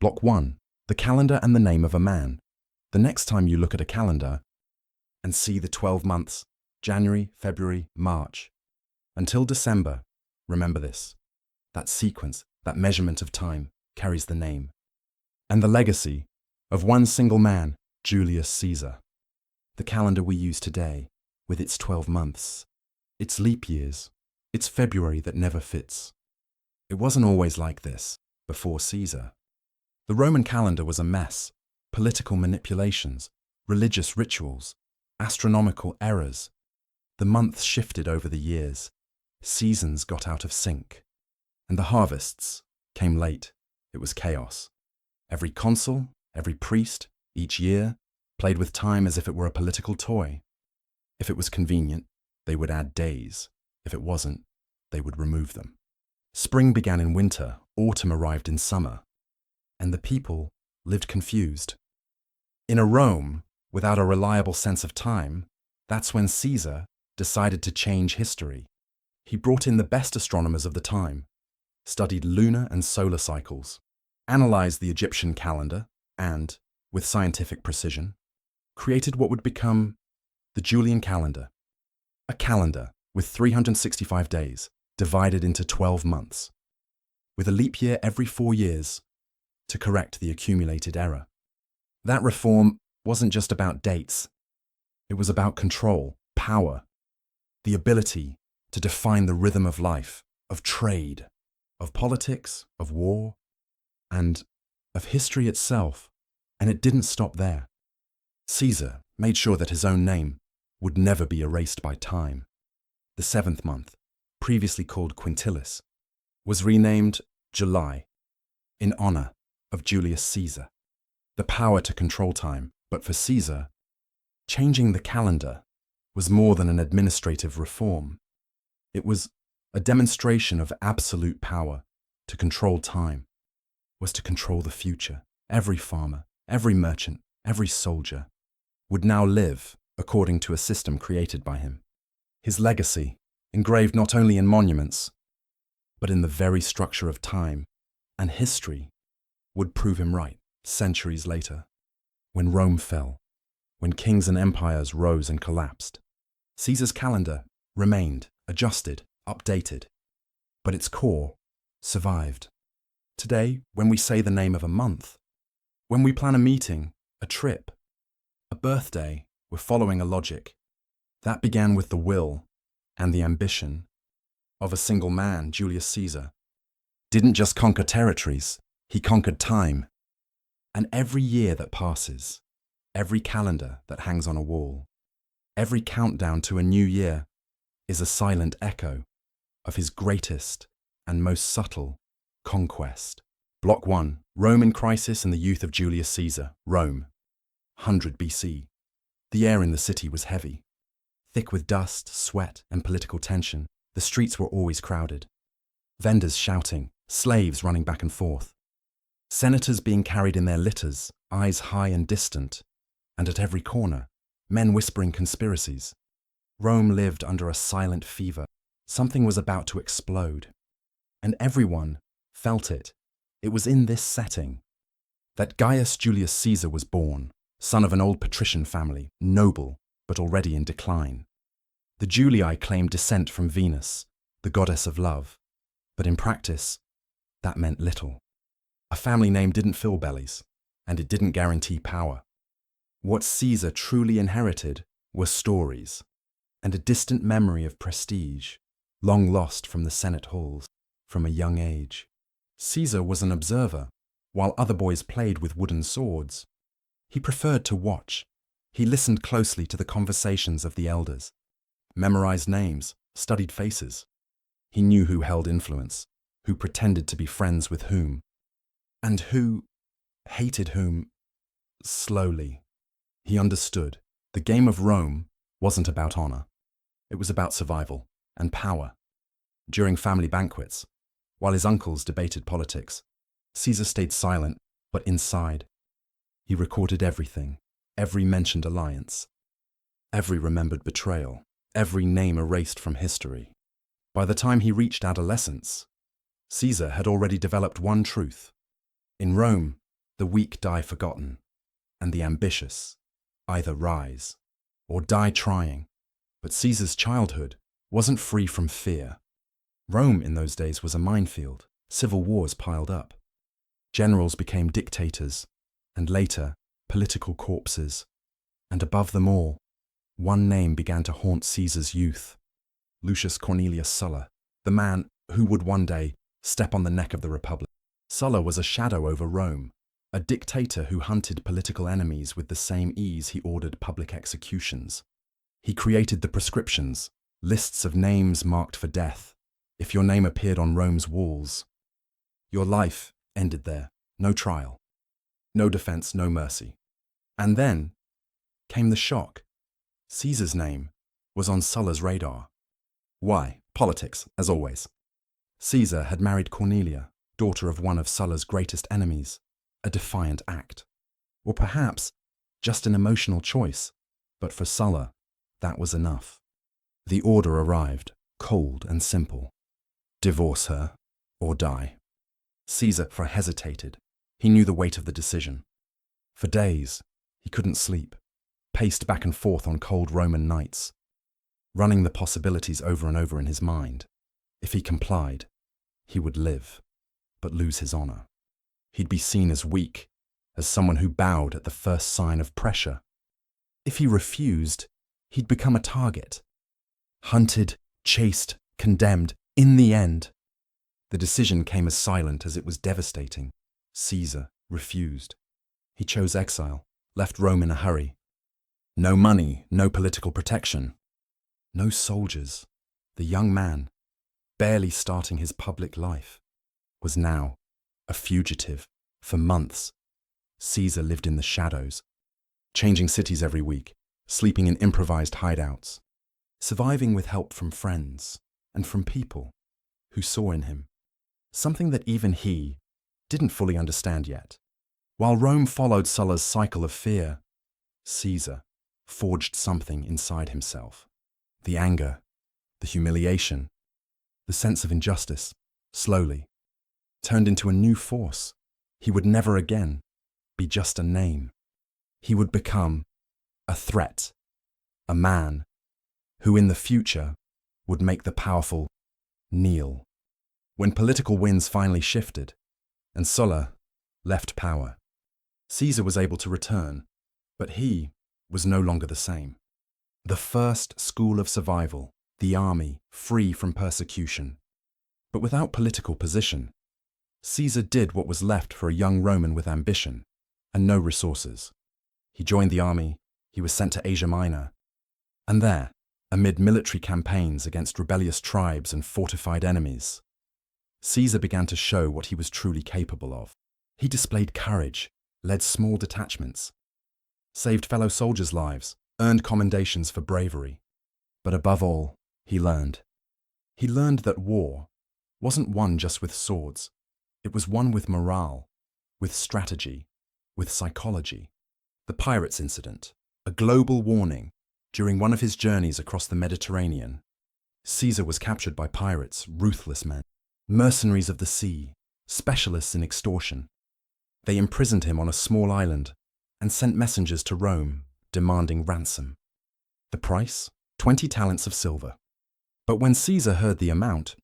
Block 1. The calendar and the name of a man. The next time you look at a calendar and see the 12 months, January, February, March, until December, remember this. That sequence, that measurement of time, carries the name and the legacy of one single man, Julius Caesar. The calendar we use today, with its 12 months, its leap years, its February that never fits. It wasn't always like this before Caesar. The Roman calendar was a mess. Political manipulations, religious rituals, astronomical errors. The months shifted over the years. Seasons got out of sync. And the harvests came late. It was chaos. Every consul, every priest, each year, played with time as if it were a political toy. If it was convenient, they would add days. If it wasn't, they would remove them. Spring began in winter, autumn arrived in summer, and the people lived confused. In a Rome without a reliable sense of time, that's when Caesar decided to change history. He brought in the best astronomers of the time, studied lunar and solar cycles, analyzed the Egyptian calendar, and, with scientific precision, created what would become the Julian calendar, a calendar with 365 days divided into 12 months, with a leap year every 4 years to correct the accumulated error. That reform wasn't just about dates. It was about control, power, the ability to define the rhythm of life, of trade, of politics, of war, and of history itself. And it didn't stop there. Caesar made sure that his own name would never be erased by time. The 7th month, previously called Quintilis, was renamed July in honor of Julius Caesar. The power to control time, but for Caesar, changing the calendar was more than an administrative reform. It was a demonstration of absolute power. To control time was to control the future. Every farmer, every merchant, every soldier would now live according to a system created by him. His legacy, engraved not only in monuments, but in the very structure of time and history, would prove him right centuries later. When Rome fell, when kings and empires rose and collapsed, Caesar's calendar remained, adjusted, updated, but its core survived. Today, when we say the name of a month, when we plan a meeting, a trip, a birthday, we're following a logic. That began with the will and the ambition of a single man, Julius Caesar. Didn't just conquer territories, he conquered time. And every year that passes, every calendar that hangs on a wall, every countdown to a new year is a silent echo of his greatest and most subtle conquest. Block 1. Rome in crisis and the youth of Julius Caesar. Rome. 100 BC. The air in the city was heavy. Thick with dust, sweat, and political tension, the streets were always crowded. Vendors shouting, slaves running back and forth. Senators being carried in their litters, eyes high and distant, and at every corner, men whispering conspiracies. Rome lived under a silent fever. Something was about to explode. And everyone felt it. It was in this setting that Gaius Julius Caesar was born, son of an old patrician family, noble but already in decline. The Julii claimed descent from Venus, the goddess of love, but in practice, that meant little. A family name didn't fill bellies, and it didn't guarantee power. What Caesar truly inherited were stories, and a distant memory of prestige, long lost from the Senate halls from a young age. Caesar was an observer, while other boys played with wooden swords. He preferred to watch. He listened closely to the conversations of the elders, memorized names, studied faces. He knew who held influence, who pretended to be friends with whom, and who hated whom. Slowly, he understood. The game of Rome wasn't about honor. It was about survival and power. During family banquets, while his uncles debated politics, Caesar stayed silent, but inside. He recorded everything, every mentioned alliance, every remembered betrayal, every name erased from history. By the time he reached adolescence, Caesar had already developed one truth. In Rome, The weak die forgotten, and the ambitious either rise or die trying. But Caesar's childhood wasn't free from fear. Rome in those days was a minefield. Civil wars piled up. Generals became dictators, and later, political corpses. And above them all, one name began to haunt Caesar's youth: Lucius Cornelius Sulla, the man who would one day step on the neck of the Republic. Sulla was a shadow over Rome, a dictator who hunted political enemies with the same ease he ordered public executions. He created the proscriptions, lists of names marked for death. If your name appeared on Rome's walls, your life ended there. No trial, no defense, no mercy. And then came the shock. Caesar's name was on Sulla's radar. Why? Politics, as always. Caesar had married Cornelia, daughter of one of Sulla's greatest enemies, a defiant act. Or perhaps just an emotional choice, but for Sulla, that was enough. The order arrived, cold and simple. Divorce her or die. Caesar hesitated. He knew the weight of the decision. For days, he couldn't sleep, paced back and forth on cold Roman nights, running the possibilities over and over in his mind. If he complied, he would live, but lose his honor. He'd be seen as weak, as someone who bowed at the first sign of pressure. If he refused, he'd become a target. Hunted, chased, condemned. In the end, the decision came as silent as it was devastating. Caesar refused. He chose exile, left Rome in a hurry. No money, no political protection, no soldiers. The young man, barely starting his public life, was now a fugitive. For months, Caesar lived in the shadows, changing cities every week, sleeping in improvised hideouts, surviving with help from friends and from people who saw in him something that even he didn't fully understand yet. While Rome followed Sulla's cycle of fear, Caesar forged something inside himself. The anger, the humiliation, the sense of injustice, slowly turned into a new force. He would never again be just a name. He would become a threat, a man who in the future would make the powerful kneel. When political winds finally shifted and Sulla left power, Caesar was able to return, but he was no longer the same. The first school of survival, the army, free from persecution. But without political position, Caesar did what was left for a young Roman with ambition and no resources. He joined the army, he was sent to Asia Minor, and there, amid military campaigns against rebellious tribes and fortified enemies, Caesar began to show what he was truly capable of. He displayed courage, led small detachments, saved fellow soldiers' lives, earned commendations for bravery. But above all, he learned. He learned that war wasn't won just with swords. It was won with morale, with strategy, with psychology. The pirates incident, a global warning. During one of his journeys across the Mediterranean, Caesar was captured by pirates, ruthless men, mercenaries of the sea, specialists in extortion. They imprisoned him on a small island and sent messengers to Rome demanding ransom. The price? 20 talents of silver. But when Caesar heard the amount,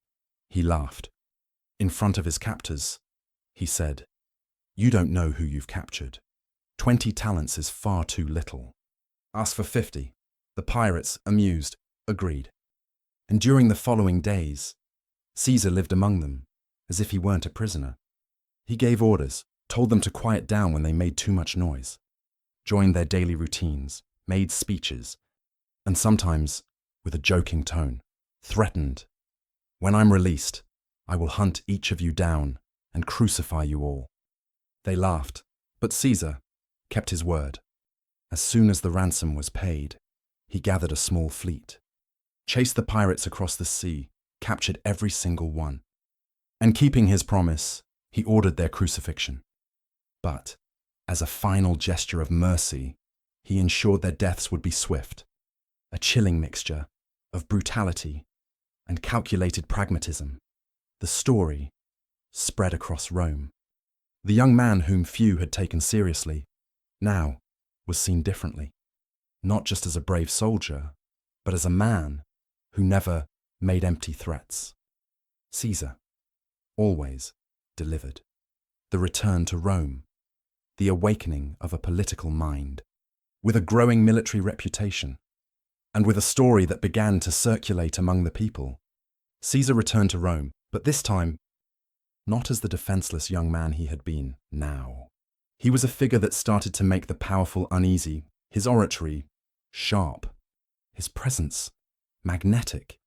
he laughed. In front of his captors, he said, "You don't know who you've captured. 20 talents is far too little. Ask for 50. The pirates, amused, agreed. And during the following days, Caesar lived among them, as if he weren't a prisoner. He gave orders, told them to quiet down when they made too much noise, joined their daily routines, made speeches, and sometimes, with a joking tone, threatened, "When I'm released, I will hunt each of you down and crucify you all." They laughed, but Caesar kept his word. As soon as the ransom was paid, he gathered a small fleet, chased the pirates across the sea, captured every single one. And keeping his promise, he ordered their crucifixion. But, as a final gesture of mercy, he ensured their deaths would be swift, a chilling mixture of brutality and calculated pragmatism. The story spread across Rome. The young man whom few had taken seriously now was seen differently, not just as a brave soldier, but as a man who never made empty threats. Caesar always delivered. The return to Rome, the awakening of a political mind, with a growing military reputation, and with a story that began to circulate among the people. Caesar returned to Rome, but this time, not as the defenseless young man he had been now. He was a figure that started to make the powerful uneasy, his oratory sharp, his presence magnetic,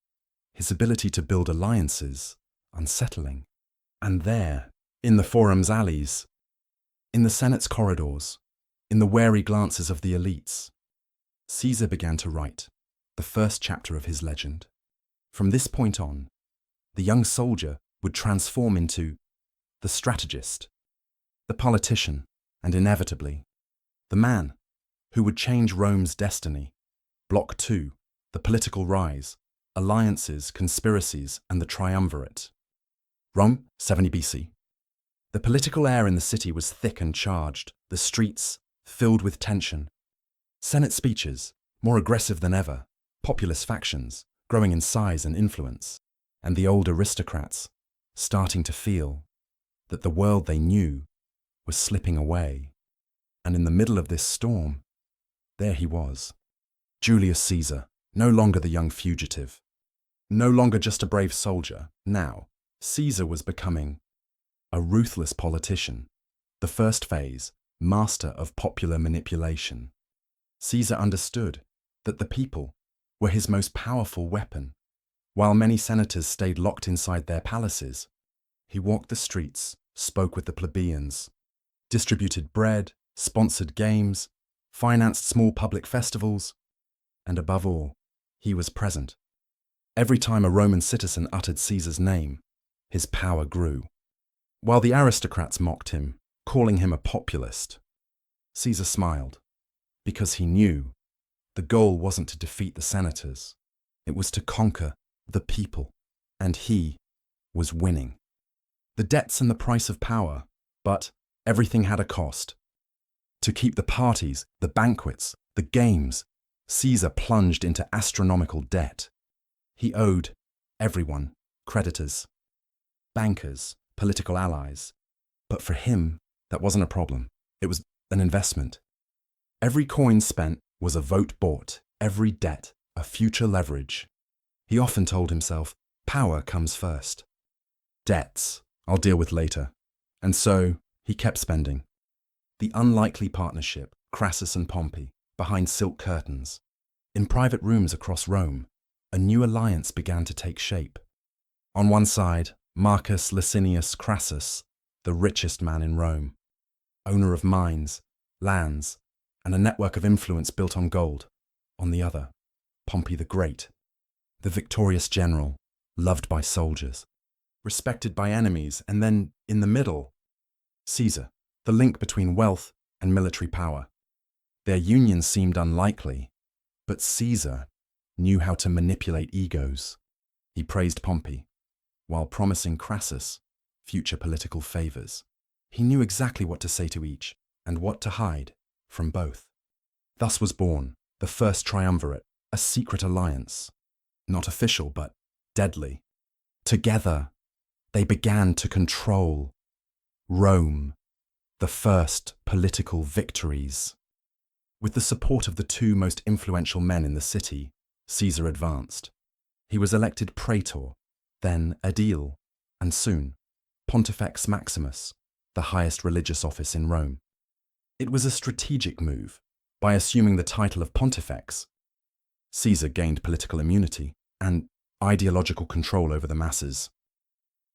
his ability to build alliances unsettling. And there, in the forum's alleys, in the Senate's corridors, in the wary glances of the elites, Caesar began to write the first chapter of his legend. From this point on, the young soldier would transform into the strategist, the politician, and inevitably, the man who would change Rome's destiny. Block 2, the political rise, alliances, conspiracies, and the triumvirate. Rome, 70 BC. The political air in the city was thick and charged, the streets filled with tension. Senate speeches, more aggressive than ever, populist factions growing in size and influence, and the old aristocrats starting to feel that the world they knew was slipping away. And in the middle of this storm, there he was, Julius Caesar, no longer the young fugitive, no longer just a brave soldier. Now, Caesar was becoming a ruthless politician, the first phase, master of popular manipulation. Caesar understood that the people were his most powerful weapon. While many senators stayed locked inside their palaces, he walked the streets, spoke with the plebeians, distributed bread, sponsored games, financed small public festivals, and above all, he was present. Every time a Roman citizen uttered Caesar's name, his power grew. While the aristocrats mocked him, calling him a populist, Caesar smiled, because he knew the goal wasn't to defeat the senators, it was to conquer the people, and he was winning. The debts and the price of power, but everything had a cost. To keep the parties, the banquets, the games, Caesar plunged into astronomical debt. He owed everyone, creditors, bankers, political allies. But for him, that wasn't a problem. It was an investment. Every coin spent was a vote bought, every debt a future leverage. He often told himself, power comes first. Debts, I'll deal with later. And so, he kept spending. The unlikely partnership, Crassus and Pompey, behind silk curtains. In private rooms across Rome, a new alliance began to take shape. On one side, Marcus Licinius Crassus, the richest man in Rome, owner of mines, lands, and a network of influence built on gold. On the other, Pompey the Great, the victorious general, loved by soldiers, respected by enemies, and then, in the middle, Caesar, the link between wealth and military power. Their union seemed unlikely, but Caesar knew how to manipulate egos. He praised Pompey, while promising Crassus future political favors. He knew exactly what to say to each, and what to hide from both. Thus was born the first triumvirate, a secret alliance, not official but deadly. Together, they began to control Rome, the first political victories. With the support of the two most influential men in the city, Caesar advanced. He was elected praetor, then aedile, and soon Pontifex Maximus, the highest religious office in Rome. It was a strategic move. By assuming the title of Pontifex, Caesar gained political immunity and ideological control over the masses.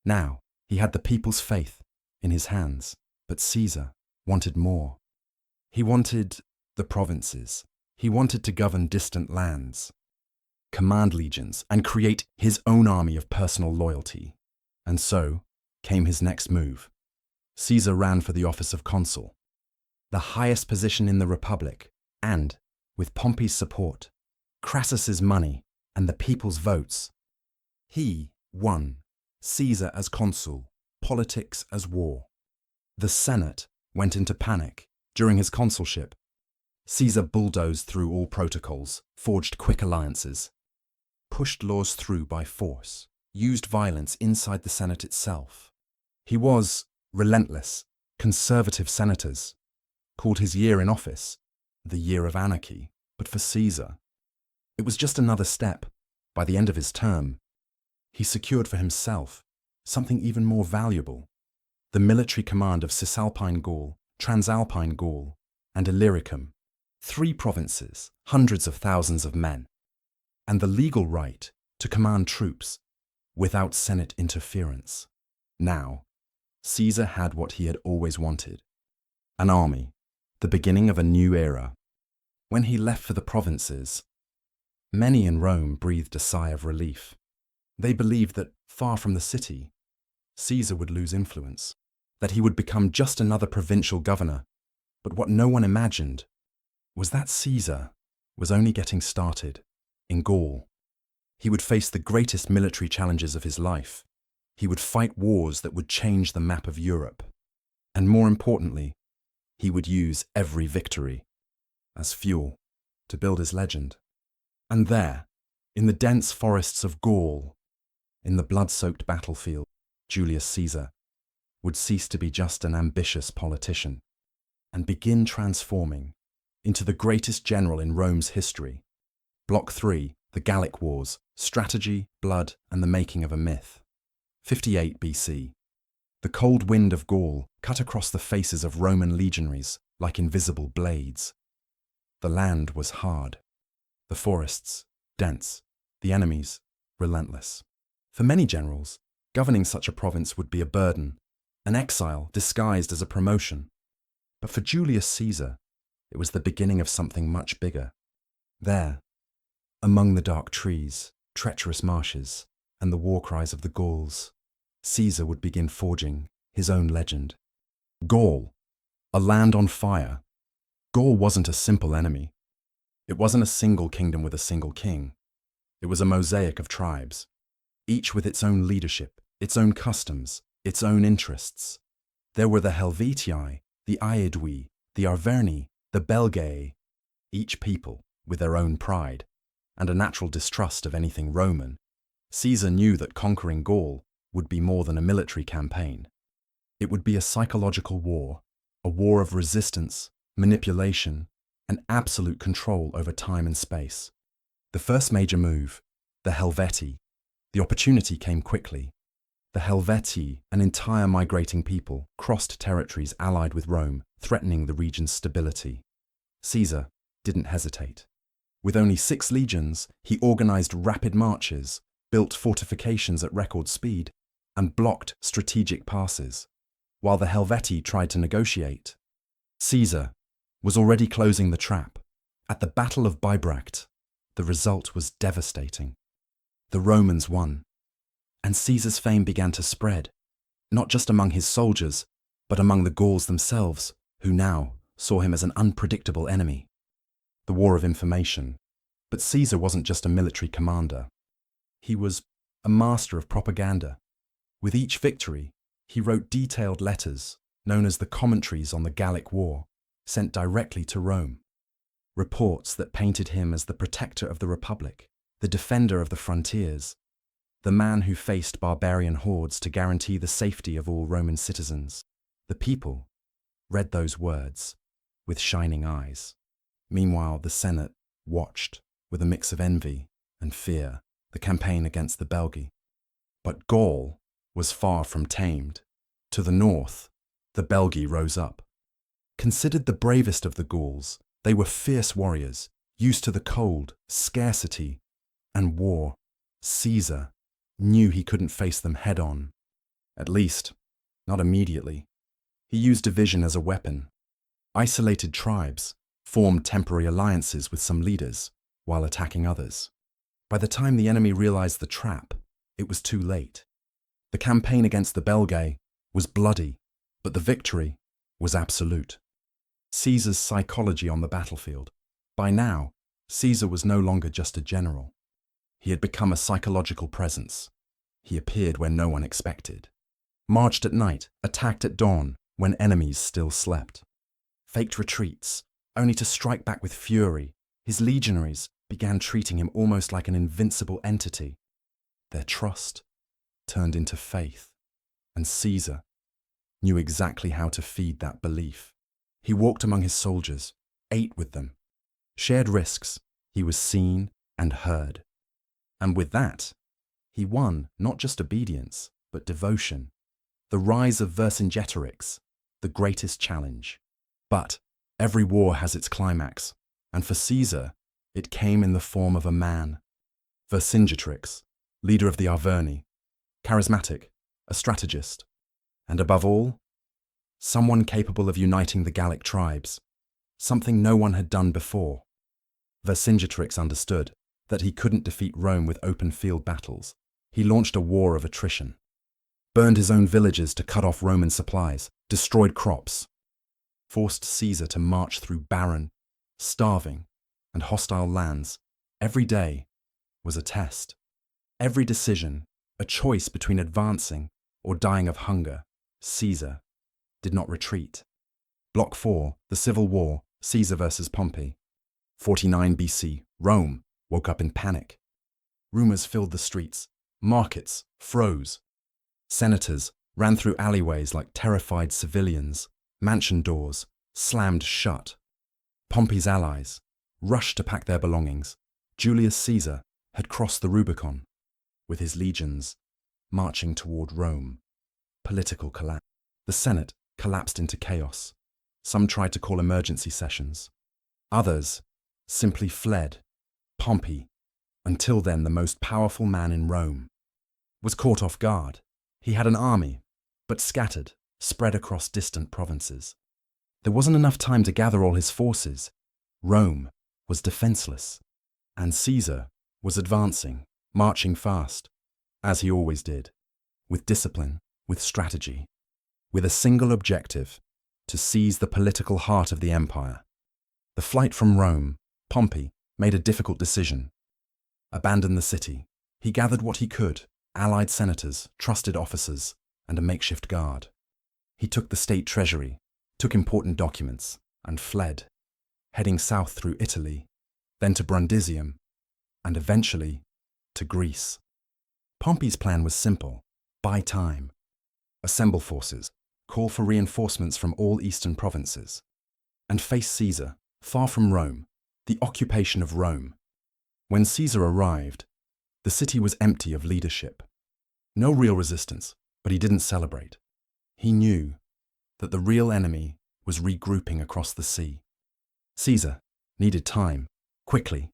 Now, he had the people's faith in his hands, but Caesar wanted more. He wanted the provinces. He wanted to govern distant lands, command legions, and create his own army of personal loyalty. And so came his next move. Caesar ran for the office of consul, the highest position in the Republic, and, with Pompey's support, Crassus's money, and the people's votes, he won. Caesar as consul, politics as war. The Senate went into panic during his consulship. Caesar bulldozed through all protocols, forged quick alliances, pushed laws through by force, used violence inside the Senate itself. He was relentless. Conservative senators called his year in office the year of anarchy, but for Caesar, it was just another step. By the end of his term, he secured for himself something even more valuable: the military command of Cisalpine Gaul, Transalpine Gaul, and Illyricum, 3 provinces, hundreds of thousands of men, and the legal right to command troops without Senate interference. Now, Caesar had what he had always wanted: an army, the beginning of a new era. When he left for the provinces, many in Rome breathed a sigh of relief. They believed that, far from the city, Caesar would lose influence, that he would become just another provincial governor. But what no one imagined was that Caesar was only getting started. In Gaul, he would face the greatest military challenges of his life. He would fight wars that would change the map of Europe. And more importantly, he would use every victory as fuel to build his legend. And there, in the dense forests of Gaul, in the blood-soaked battlefield, Julius Caesar would cease to be just an ambitious politician and begin transforming into the greatest general in Rome's history. Block 3, the Gallic Wars, strategy, blood, and the making of a myth. 58 BC. The cold wind of Gaul cut across the faces of Roman legionaries like invisible blades. The land was hard, the forests dense, the enemies relentless. For many generals, governing such a province would be a burden, an exile disguised as a promotion. But for Julius Caesar, it was the beginning of something much bigger. There, among the dark trees, treacherous marshes, and the war cries of the Gauls, Caesar would begin forging his own legend. Gaul, a land on fire. Gaul wasn't a simple enemy. It wasn't a single kingdom with a single king. It was a mosaic of tribes, each with its own leadership, its own customs, its own interests. There were the Helvetii, the Aedui, the Arverni, the Belgae, each people with their own pride and a natural distrust of anything Roman. Caesar knew that conquering Gaul would be more than a military campaign. It would be a psychological war, a war of resistance, manipulation, and absolute control over time and space. The first major move, the Helvetii. The opportunity came quickly. The Helvetii, an entire migrating people, crossed territories allied with Rome, threatening the region's stability. Caesar didn't hesitate. With only 6 legions, he organized rapid marches, built fortifications at record speed, and blocked strategic passes. While the Helvetii tried to negotiate, Caesar was already closing the trap. At the Battle of Bibracte, the result was devastating. The Romans won, and Caesar's fame began to spread, not just among his soldiers, but among the Gauls themselves, who now saw him as an unpredictable enemy. The War of Information. But Caesar wasn't just a military commander. He was a master of propaganda. With each victory, he wrote detailed letters, known as the commentaries on the Gallic War, sent directly to Rome. Reports that painted him as the protector of the Republic, the defender of the frontiers, the man who faced barbarian hordes to guarantee the safety of all Roman citizens. The people read those words with shining eyes. Meanwhile, the Senate watched, with a mix of envy and fear, the campaign against the Belgae. But Gaul was far from tamed. To the north, the Belgae rose up. Considered the bravest of the Gauls, they were fierce warriors, used to the cold, scarcity, and war. Caesar knew he couldn't face them head-on. At least, not immediately. He used division as a weapon. Isolated tribes formed temporary alliances with some leaders while attacking others. By the time the enemy realized the trap, it was too late. The campaign against the Belgae was bloody, but the victory was absolute. Caesar's psychology on the battlefield. By now, Caesar was no longer just a general. He had become a psychological presence. He appeared where no one expected. Marched at night, attacked at dawn, when enemies still slept. Faked retreats, only to strike back with fury, his legionaries began treating him almost like an invincible entity. Their trust turned into faith, and Caesar knew exactly how to feed that belief. He walked among his soldiers, ate with them, shared risks. He was seen and heard. And with that, he won not just obedience, but devotion. The rise of Vercingetorix, the greatest challenge. But every war has its climax, and for Caesar, it came in the form of a man. Vercingetorix, leader of the Arverni, charismatic, a strategist, and above all, someone capable of uniting the Gallic tribes, something no one had done before. Vercingetorix understood that he couldn't defeat Rome with open field battles. He launched a war of attrition, burned his own villages to cut off Roman supplies, destroyed crops, forced Caesar to march through barren, starving, and hostile lands. Every day was a test. Every decision, a choice between advancing or dying of hunger. Caesar did not retreat. Block 4, the Civil War, Caesar versus Pompey. 49 BC, Rome woke up in panic. Rumors filled the streets. Markets froze. Senators ran through alleyways like terrified civilians. Mansion doors slammed shut. Pompey's allies rushed to pack their belongings. Julius Caesar had crossed the Rubicon, with his legions marching toward Rome. Political collapse. The Senate collapsed into chaos. Some tried to call emergency sessions. Others simply fled. Pompey, until then the most powerful man in Rome, was caught off guard. He had an army, but scattered, spread across distant provinces. There wasn't enough time to gather all his forces. Rome was defenseless, and Caesar was advancing, marching fast, as he always did, with discipline, with strategy, with a single objective: to seize the political heart of the empire. The flight from Rome, Pompey made a difficult decision. Abandon the city. He gathered what he could: allied senators, trusted officers, and a makeshift guard. He took the state treasury, took important documents, and fled, heading south through Italy, then to Brundisium, and eventually to Greece. Pompey's plan was simple: buy time, assemble forces, call for reinforcements from all eastern provinces, and face Caesar, far from Rome, the occupation of Rome. When Caesar arrived, the city was empty of leadership. No real resistance, but he didn't celebrate. He knew that the real enemy was regrouping across the sea. Caesar needed time. Quickly,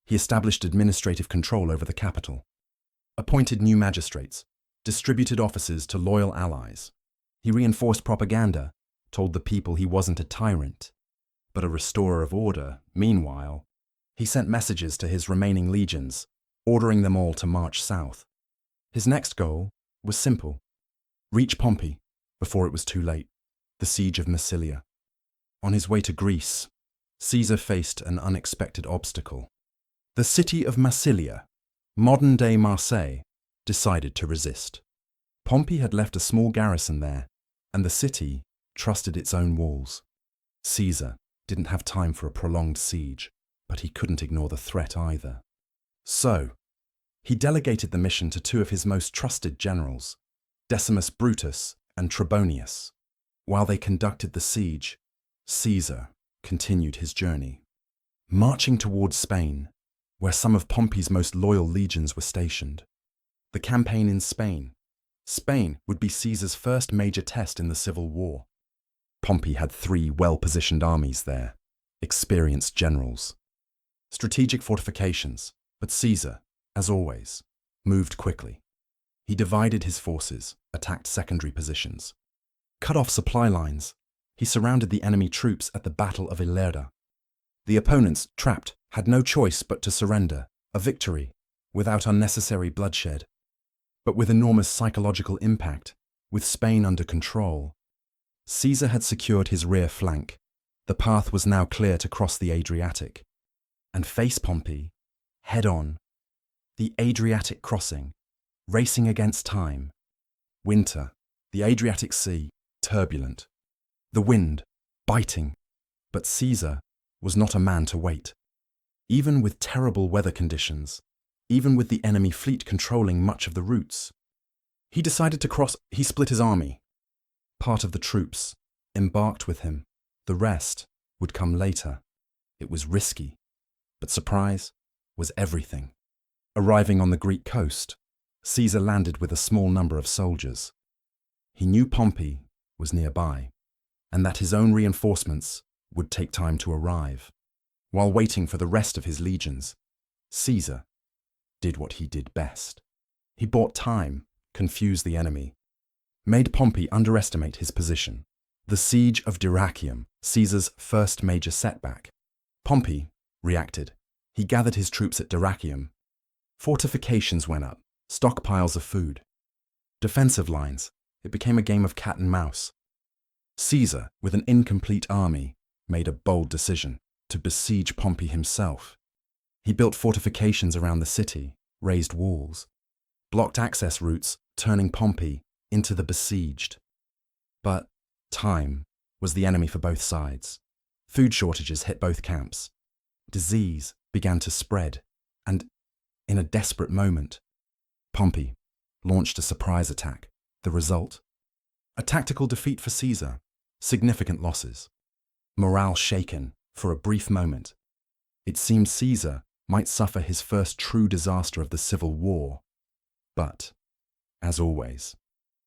he established administrative control over the capital, appointed new magistrates, distributed offices to loyal allies. He reinforced propaganda, told the people he wasn't a tyrant, but a restorer of order. Meanwhile, he sent messages to his remaining legions, ordering them all to march south. His next goal was simple: reach Pompey before it was too late. The siege of Massilia. On his way to Greece, Caesar faced an unexpected obstacle. The city of Massilia, modern-day Marseille, decided to resist. Pompey had left a small garrison there, and the city trusted its own walls. Caesar didn't have time for a prolonged siege, but he couldn't ignore the threat either. So, he delegated the mission to two of his most trusted generals, Decimus Brutus and Trebonius. While they conducted the siege, Caesar continued his journey, marching towards Spain, where some of Pompey's most loyal legions were stationed. The campaign in Spain. Spain would be Caesar's first major test in the Civil War. Pompey had 3 well-positioned armies there, experienced generals, strategic fortifications, but Caesar, as always, moved quickly. He divided his forces, attacked secondary positions, cut off supply lines. He surrounded the enemy troops at the Battle of Ilerda. The opponents, trapped, had no choice but to surrender, a victory without unnecessary bloodshed, but with enormous psychological impact. With Spain under control, Caesar had secured his rear flank. The path was now clear to cross the Adriatic and face Pompey head-on. The Adriatic crossing, racing against time. Winter, the Adriatic Sea, turbulent, the wind biting. But Caesar was not a man to wait. Even with terrible weather conditions, even with the enemy fleet controlling much of the routes, he decided to cross. He split his army. Part of the troops embarked with him. The rest would come later. It was risky, but surprise was everything. Arriving on the Greek coast, Caesar landed with a small number of soldiers. He knew Pompey was nearby, and that his own reinforcements would take time to arrive. While waiting for the rest of his legions, Caesar did what he did best. He bought time, confused the enemy, made Pompey underestimate his position. The siege of Dyrrhachium, Caesar's first major setback. Pompey reacted. He gathered his troops at Dyrrhachium. Fortifications went up, stockpiles of food. Defensive lines. It became a game of cat and mouse. Caesar, with an incomplete army, made a bold decision to besiege Pompey himself. He built fortifications around the city, raised walls, blocked access routes, turning Pompey into the besieged. But time was the enemy for both sides. Food shortages hit both camps. Disease began to spread, and in a desperate moment, Pompey launched a surprise attack. The result? A tactical defeat for Caesar, significant losses. Morale shaken for a brief moment. It seemed Caesar might suffer his first true disaster of the civil war. But, as always,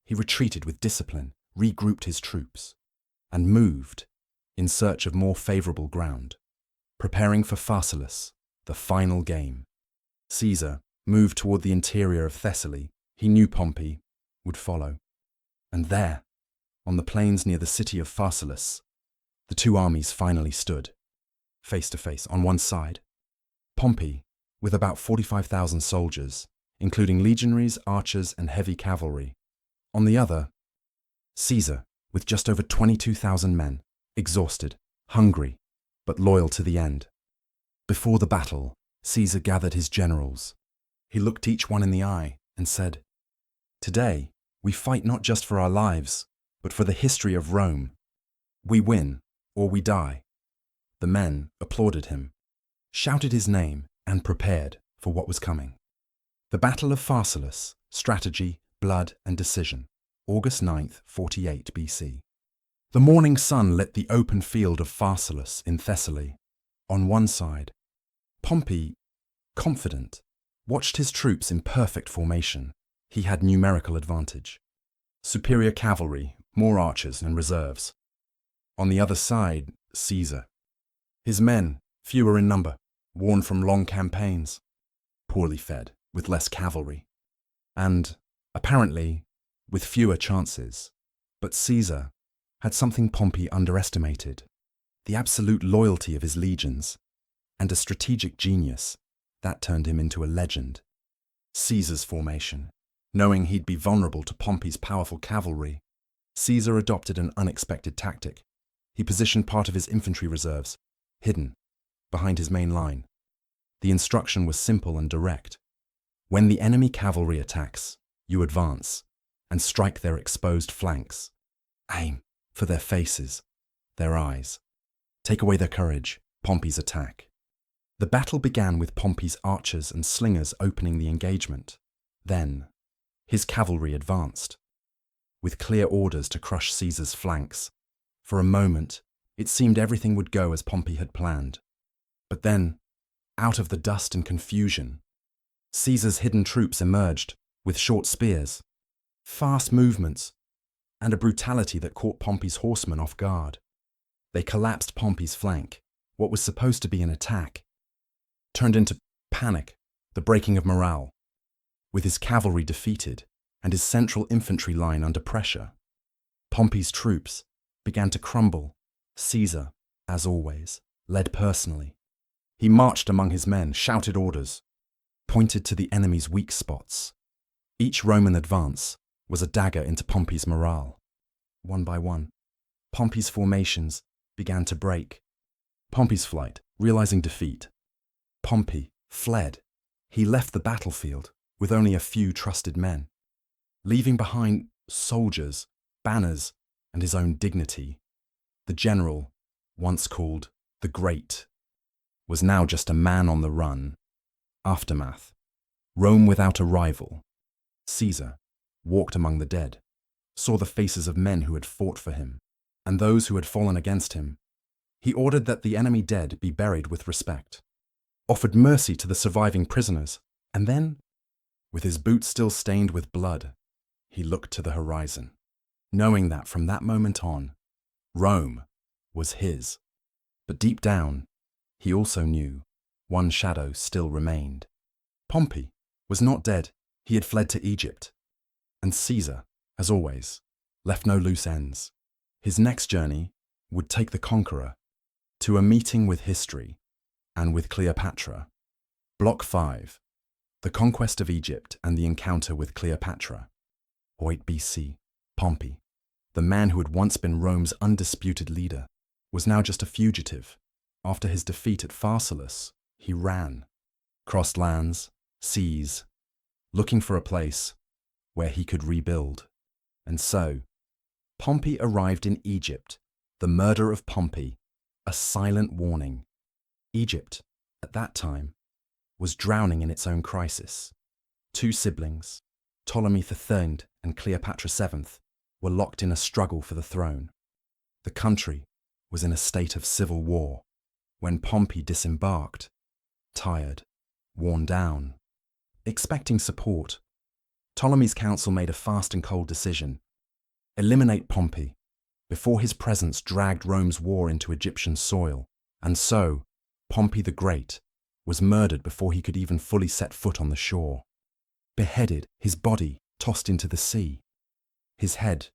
he retreated with discipline, regrouped his troops, and moved in search of more favorable ground, preparing for Pharsalus, the final game. Caesar moved toward the interior of Thessaly. He knew Pompey would follow. And there, on the plains near the city of Pharsalus, the two armies finally stood, face to face. On one side, Pompey, with about 45,000 soldiers, including legionaries, archers, and heavy cavalry. On the other, Caesar, with just over 22,000 men, exhausted, hungry, but loyal to the end. Before the battle, Caesar gathered his generals. He looked each one in the eye and said, "Today, we fight not just for our lives, but for the history of Rome. We win, or we die." The men applauded him, shouted his name, and prepared for what was coming. The Battle of Pharsalus, Strategy, Blood, and Decision, August 9th, 48 BC. The morning sun lit the open field of Pharsalus in Thessaly. On one side, Pompey, confident, watched his troops in perfect formation. He had numerical advantage. Superior cavalry, more archers and reserves. On the other side, Caesar. His men, fewer in number, worn from long campaigns, poorly fed, with less cavalry, and, apparently, with fewer chances. But Caesar had something Pompey underestimated: the absolute loyalty of his legions, and a strategic genius that turned him into a legend. Caesar's formation. Knowing he'd be vulnerable to Pompey's powerful cavalry, Caesar adopted an unexpected tactic. He positioned part of his infantry reserves, hidden, behind his main line. The instruction was simple and direct. When the enemy cavalry attacks, you advance and strike their exposed flanks. Aim for their faces, their eyes. Take away their courage, Pompey's attack. The battle began with Pompey's archers and slingers opening the engagement. Then, his cavalry advanced, with clear orders to crush Caesar's flanks. For a moment, it seemed everything would go as Pompey had planned. But then, out of the dust and confusion, Caesar's hidden troops emerged with short spears, fast movements, and a brutality that caught Pompey's horsemen off guard. They collapsed Pompey's flank. What was supposed to be an attack turned into panic, the breaking of morale. With his cavalry defeated and his central infantry line under pressure, Pompey's troops began to crumble. Caesar, as always, led personally. He marched among his men, shouted orders, pointed to the enemy's weak spots. Each Roman advance was a dagger into Pompey's morale. One by one, Pompey's formations began to break. Pompey's flight, realizing defeat. Pompey fled. He left the battlefield with only a few trusted men, leaving behind soldiers, banners, and his own dignity. The general, once called the Great, was now just a man on the run. Aftermath. Rome without a rival. Caesar walked among the dead, saw the faces of men who had fought for him, and those who had fallen against him. He ordered that the enemy dead be buried with respect, offered mercy to the surviving prisoners, and then, with his boots still stained with blood, he looked to the horizon, knowing that from that moment on, Rome was his. But deep down, he also knew one shadow still remained. Pompey was not dead. He had fled to Egypt. And Caesar, as always, left no loose ends. His next journey would take the conqueror to a meeting with history and with Cleopatra. Block 5. The conquest of Egypt and the encounter with Cleopatra. 8 BC. Pompey, the man who had once been Rome's undisputed leader, was now just a fugitive. After his defeat at Pharsalus, he ran, crossed lands, seas, looking for a place where he could rebuild. And so, Pompey arrived in Egypt. The murder of Pompey, a silent warning. Egypt, at that time, was drowning in its own crisis. Two siblings, Ptolemy III and Cleopatra VII, were locked in a struggle for the throne. The country was in a state of civil war when Pompey disembarked, tired, worn down, expecting support. Ptolemy's council made a fast and cold decision: eliminate Pompey before his presence dragged Rome's war into Egyptian soil. And so, Pompey the Great was murdered before he could even fully set foot on the shore. Beheaded, his body tossed into the sea. His head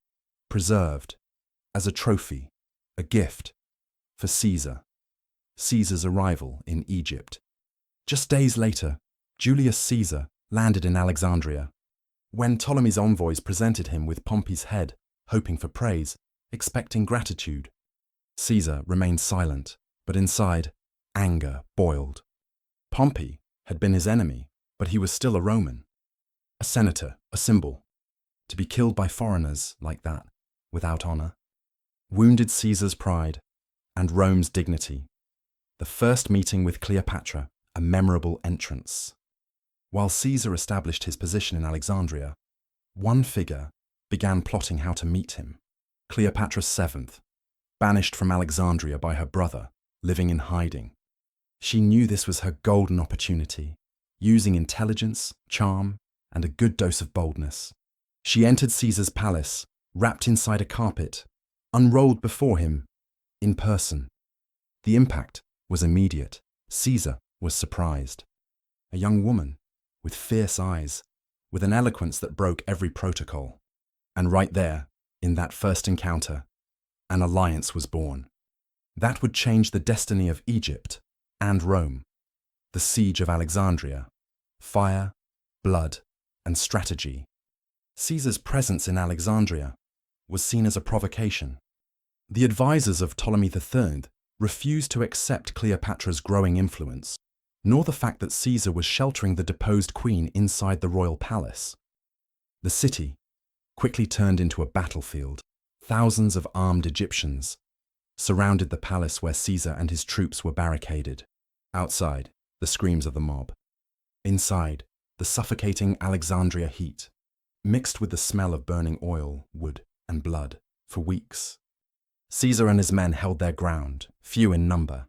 preserved as a trophy, a gift for Caesar. Caesar's arrival in Egypt. Just days later, Julius Caesar landed in Alexandria. When Ptolemy's envoys presented him with Pompey's head, hoping for praise, expecting gratitude, Caesar remained silent, but inside, anger boiled. Pompey had been his enemy, but he was still a Roman. A senator, a symbol. To be killed by foreigners like that, without honor, wounded Caesar's pride and Rome's dignity. The first meeting with Cleopatra, a memorable entrance. While Caesar established his position in Alexandria, one figure began plotting how to meet him. Cleopatra VII, banished from Alexandria by her brother, living in hiding. She knew this was her golden opportunity, using intelligence, charm, and a good dose of boldness. She entered Caesar's palace, wrapped inside a carpet, unrolled before him, in person. The impact was immediate. Caesar was surprised. A young woman, with fierce eyes, with an eloquence that broke every protocol. And right there, in that first encounter, an alliance was born. That would change the destiny of Egypt and Rome. The siege of Alexandria. Fire, blood, and strategy. Caesar's presence in Alexandria was seen as a provocation. The advisors of Ptolemy III refused to accept Cleopatra's growing influence, nor the fact that Caesar was sheltering the deposed queen inside the royal palace. The city quickly turned into a battlefield. Thousands of armed Egyptians surrounded the palace where Caesar and his troops were barricaded. Outside, the screams of the mob. Inside, the suffocating Alexandria heat, mixed with the smell of burning oil, wood, and blood, for weeks. Caesar and his men held their ground, few in number,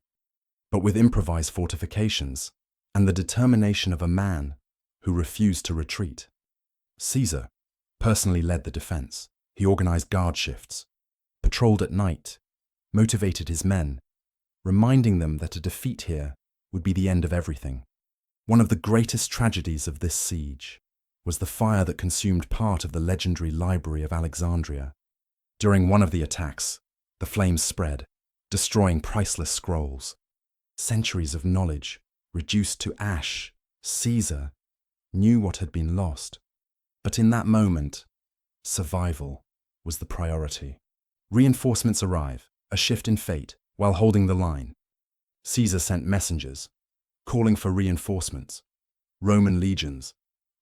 but with improvised fortifications and the determination of a man who refused to retreat. Caesar personally led the defense. He organized guard shifts, patrolled at night, motivated his men, reminding them that a defeat here would be the end of everything. One of the greatest tragedies of this siege was the fire that consumed part of the legendary Library of Alexandria. During one of the attacks, the flames spread, destroying priceless scrolls. Centuries of knowledge reduced to ash. Caesar knew what had been lost. But in that moment, survival was the priority. Reinforcements arrive, a shift in fate, while holding the line. Caesar sent messengers, calling for reinforcements. Roman legions,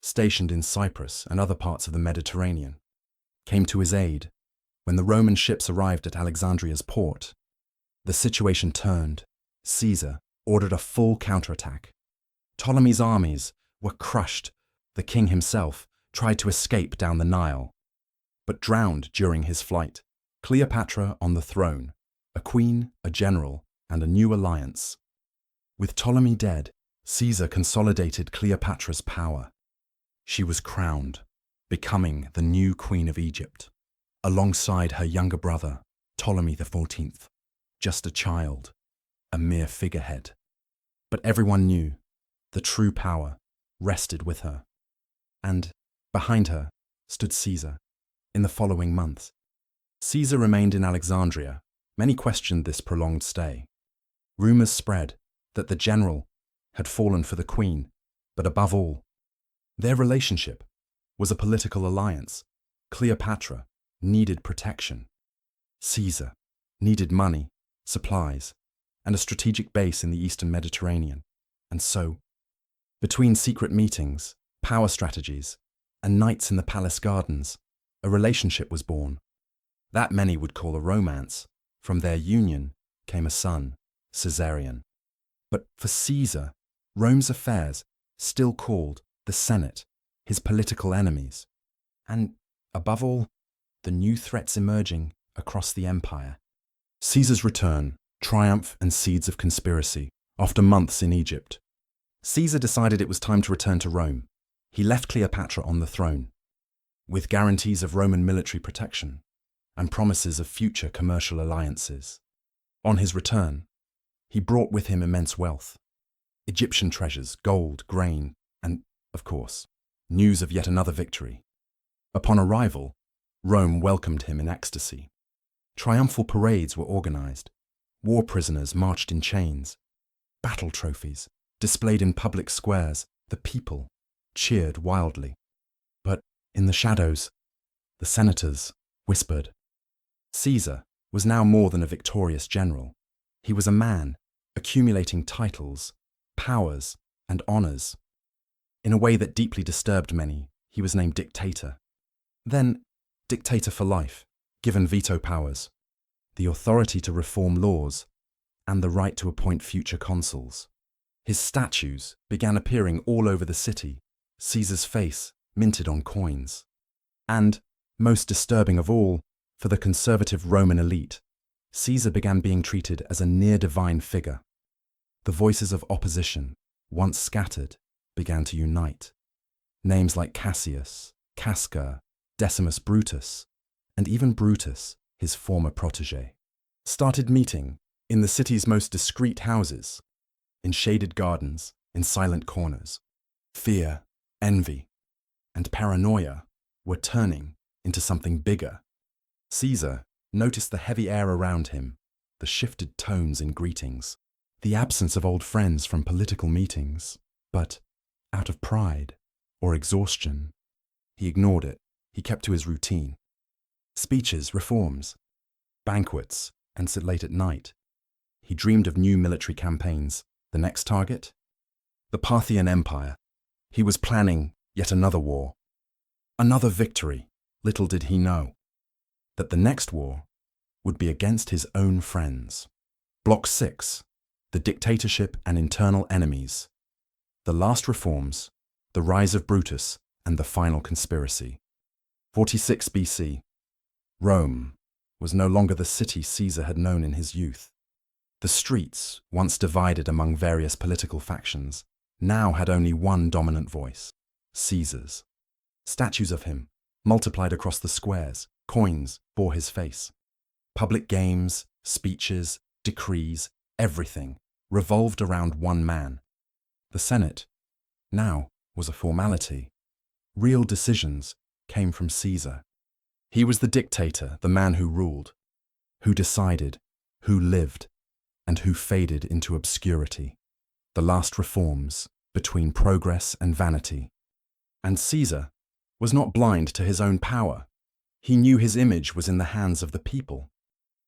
stationed in Cyprus and other parts of the Mediterranean, came to his aid. When the Roman ships arrived at Alexandria's port, the situation turned. Caesar ordered a full counterattack. Ptolemy's armies were crushed. The king himself tried to escape down the Nile, but drowned during his flight. Cleopatra on the throne, a queen, a general, and a new alliance. With Ptolemy dead, Caesar consolidated Cleopatra's power. She was crowned, becoming the new queen of Egypt, alongside her younger brother, Ptolemy XIV, just a child, a mere figurehead. But everyone knew the true power rested with her. And behind her stood Caesar. In the following months, Caesar remained in Alexandria. Many questioned this prolonged stay. Rumors spread that the general had fallen for the queen, but above all, their relationship was a political alliance. Cleopatra needed protection. Caesar needed money, supplies, and a strategic base in the Eastern Mediterranean. And so, between secret meetings, power strategies, and nights in the palace gardens, a relationship was born. That many would call a romance. From their union came a son, Caesarion. But for Caesar, Rome's affairs still called the Senate his political enemies. And, above all, the new threats emerging across the empire. Caesar's return, triumph and seeds of conspiracy, after months in Egypt. Caesar decided it was time to return to Rome. He left Cleopatra on the throne, with guarantees of Roman military protection and promises of future commercial alliances. On his return, he brought with him immense wealth, Egyptian treasures, gold, grain, and, of course, news of yet another victory. Upon arrival, Rome welcomed him in ecstasy. Triumphal parades were organized. War prisoners marched in chains. Battle trophies displayed in public squares. The people cheered wildly. But in the shadows, the senators whispered. Caesar was now more than a victorious general. He was a man accumulating titles, powers, and honors. In a way that deeply disturbed many, he was named dictator. Then, dictator for life, given veto powers, the authority to reform laws, and the right to appoint future consuls. His statues began appearing all over the city, Caesar's face minted on coins. And, most disturbing of all, for the conservative Roman elite, Caesar began being treated as a near-divine figure. The voices of opposition, once scattered, began to unite. Names like Cassius, Casca, Decimus Brutus, and even Brutus, his former protege, started meeting in the city's most discreet houses, in shaded gardens, in silent corners. Fear, envy, and paranoia were turning into something bigger. Caesar noticed the heavy air around him, the shifted tones in greetings, the absence of old friends from political meetings. But, out of pride or exhaustion, he ignored it. He kept to his routine. Speeches, reforms, banquets, and sit late at night. He dreamed of new military campaigns. The next target? The Parthian Empire. He was planning yet another war. Another victory. Little did he know that the next war would be against his own friends. Block 6. The dictatorship and internal enemies. The last reforms, the rise of Brutus, and the final conspiracy. 46 BC. Rome was no longer the city Caesar had known in his youth. The streets, once divided among various political factions, now had only one dominant voice, Caesar's. Statues of him multiplied across the squares, coins bore his face. Public games, speeches, decrees, everything revolved around one man. The Senate now was a formality. Real decisions came from Caesar. He was the dictator, the man who ruled, who decided, who lived, and who faded into obscurity. The last reforms between progress and vanity. And Caesar was not blind to his own power. He knew his image was in the hands of the people.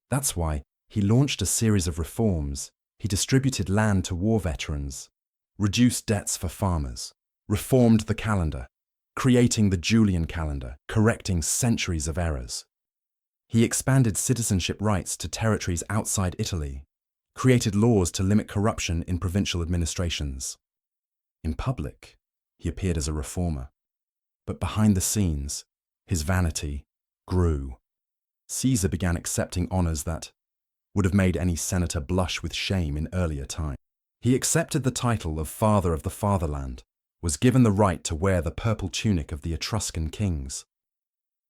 That's why he launched a series of reforms. He distributed land to war veterans, reduced debts for farmers, reformed the calendar, creating the Julian calendar, correcting centuries of errors. He expanded citizenship rights to territories outside Italy, created laws to limit corruption in provincial administrations. In public, he appeared as a reformer, but behind the scenes, his vanity grew. Caesar began accepting honors that would have made any senator blush with shame in earlier times. He accepted the title of Father of the Fatherland, was given the right to wear the purple tunic of the Etruscan kings,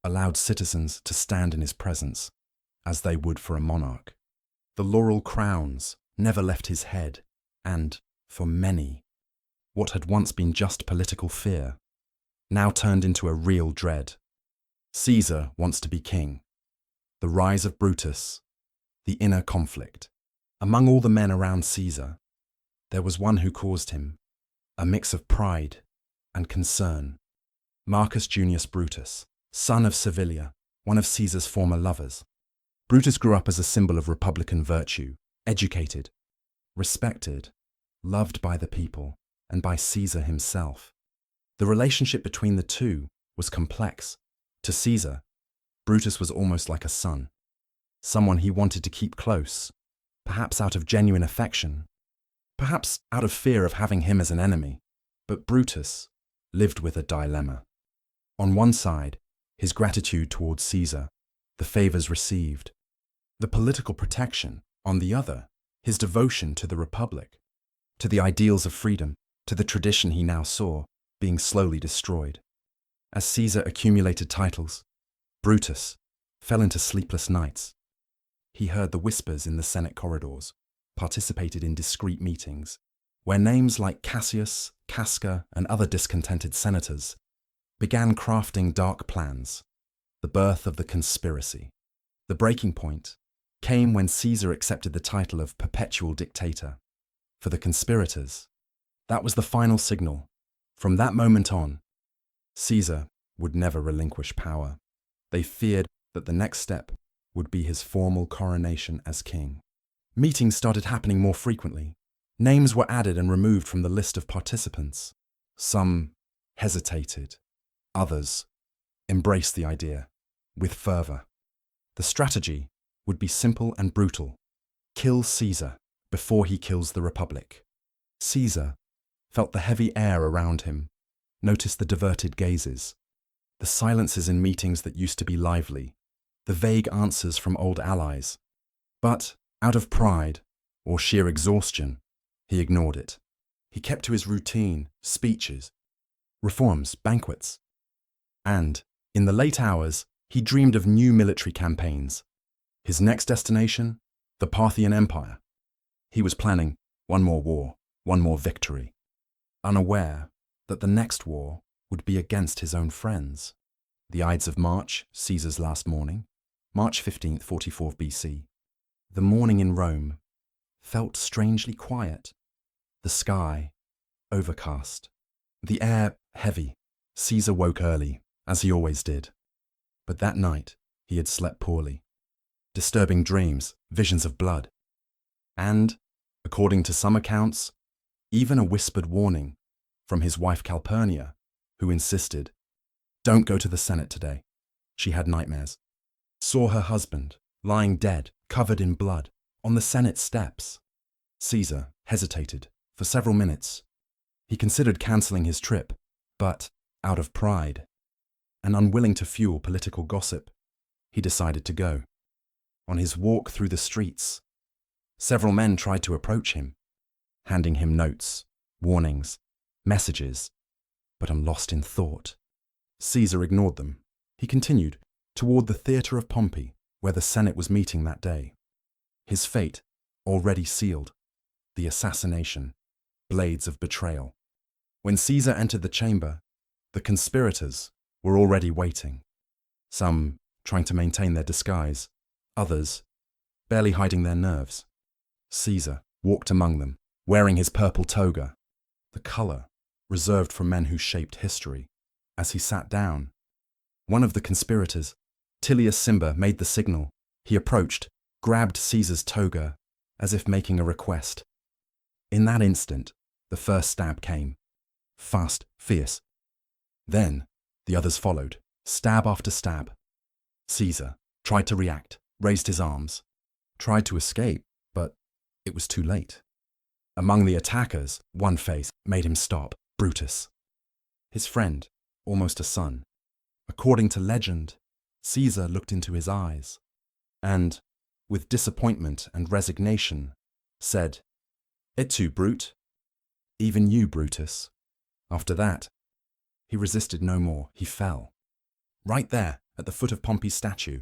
allowed citizens to stand in his presence as they would for a monarch. The laurel crowns never left his head, and, for many, what had once been just political fear now turned into a real dread. Caesar wants to be king. The rise of Brutus, the inner conflict. Among all the men around Caesar, there was one who caused him a mix of pride and concern. Marcus Junius Brutus, son of Servilia, one of Caesar's former lovers. Brutus grew up as a symbol of republican virtue, educated, respected, loved by the people and by Caesar himself. The relationship between the two was complex. To Caesar, Brutus was almost like a son, someone he wanted to keep close, perhaps out of genuine affection, perhaps out of fear of having him as an enemy. But Brutus lived with a dilemma. On one side, his gratitude towards Caesar, the favors received, the political protection; on the other, his devotion to the Republic, to the ideals of freedom, to the tradition he now saw being slowly destroyed. As Caesar accumulated titles, Brutus fell into sleepless nights. He heard the whispers in the Senate corridors, participated in discreet meetings, where names like Cassius, Casca, and other discontented senators began crafting dark plans, the birth of the conspiracy. The breaking point came when Caesar accepted the title of perpetual dictator. For the conspirators, that was the final signal. From that moment on, Caesar would never relinquish power. They feared that the next step would be his formal coronation as king. Meetings started happening more frequently. Names were added and removed from the list of participants. Some hesitated. Others embraced the idea with fervor. The strategy would be simple and brutal. Kill Caesar before he kills the Republic. Caesar felt the heavy air around him, noticed the diverted gazes, the silences in meetings that used to be lively, the vague answers from old allies. But out of pride or sheer exhaustion, he ignored it. He kept to his routine, speeches, reforms, banquets. And, in the late hours, he dreamed of new military campaigns. His next destination, the Parthian Empire. He was planning one more war, one more victory, unaware that the next war would be against his own friends. The Ides of March, Caesar's last morning, March 15th, 44 BC. The morning in Rome felt strangely quiet. The sky overcast. The air heavy. Caesar woke early, as he always did. But that night, he had slept poorly. Disturbing dreams, visions of blood. And, according to some accounts, even a whispered warning from his wife Calpurnia, who insisted, "Don't go to the Senate today." She had nightmares. Saw her husband lying dead, covered in blood, on the Senate steps. Caesar hesitated for several minutes. He considered cancelling his trip, but, out of pride, and unwilling to fuel political gossip, he decided to go. On his walk through the streets, several men tried to approach him, handing him notes, warnings, messages, but lost in thought. Caesar ignored them. He continued toward the theatre of Pompey, where the Senate was meeting that day. His fate already sealed. The assassination, blades of betrayal. When Caesar entered the chamber, the conspirators were already waiting. Some trying to maintain their disguise, others barely hiding their nerves. Caesar walked among them, wearing his purple toga, the color reserved for men who shaped history. As he sat down, one of the conspirators, Tullius Cimber, made the signal. He approached, grabbed Caesar's toga, as if making a request. In that instant, the first stab came. Fast, fierce. Then, the others followed, stab after stab. Caesar tried to react, raised his arms, tried to escape, but it was too late. Among the attackers, one face made him stop: Brutus. His friend, almost a son. According to legend, Caesar looked into his eyes and, with disappointment and resignation, said, "Et tu, Brute? Even you, Brutus." After that, he resisted no more. He fell. Right there, at the foot of Pompey's statue,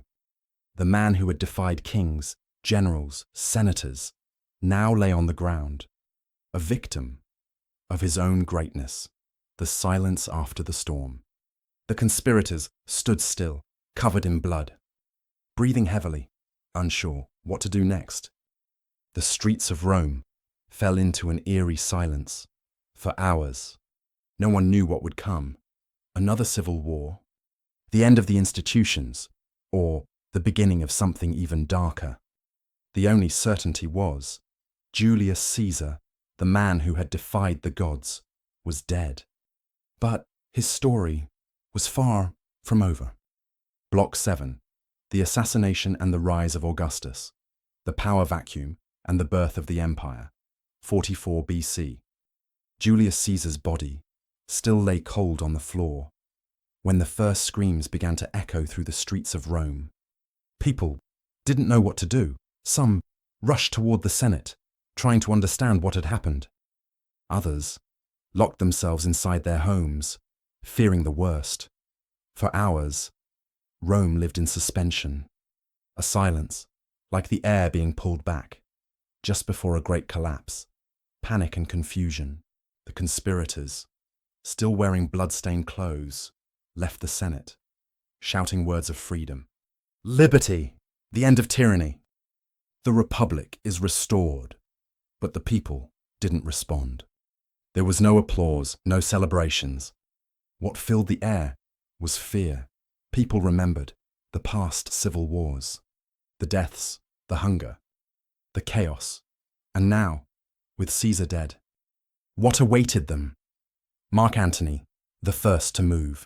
the man who had defied kings, generals, senators, now lay on the ground, a victim of his own greatness, the silence after the storm. The conspirators stood still, covered in blood, breathing heavily, unsure what to do next. The streets of Rome fell into an eerie silence. For hours, no one knew what would come: another civil war, the end of the institutions, or the beginning of something even darker. The only certainty was Julius Caesar, the man who had defied the gods, was dead. But his story was far from over. Block 7, the assassination and the rise of Augustus, the power vacuum and the birth of the empire, 44 BC. Julius Caesar's body still lay cold on the floor when the first screams began to echo through the streets of Rome. People didn't know what to do. Some rushed toward the Senate, trying to understand what had happened. Others locked themselves inside their homes, fearing the worst. For hours, Rome lived in suspension, a silence, like the air being pulled back. Just before a great collapse, panic and confusion, the conspirators, still wearing blood-stained clothes, left the Senate, shouting words of freedom. Liberty, the end of tyranny. The Republic is restored. But the people didn't respond. There was no applause, no celebrations. What filled the air was fear. People remembered the past civil wars, the deaths, the hunger, the chaos, and now, with Caesar dead, what awaited them? Mark Antony, the first to move.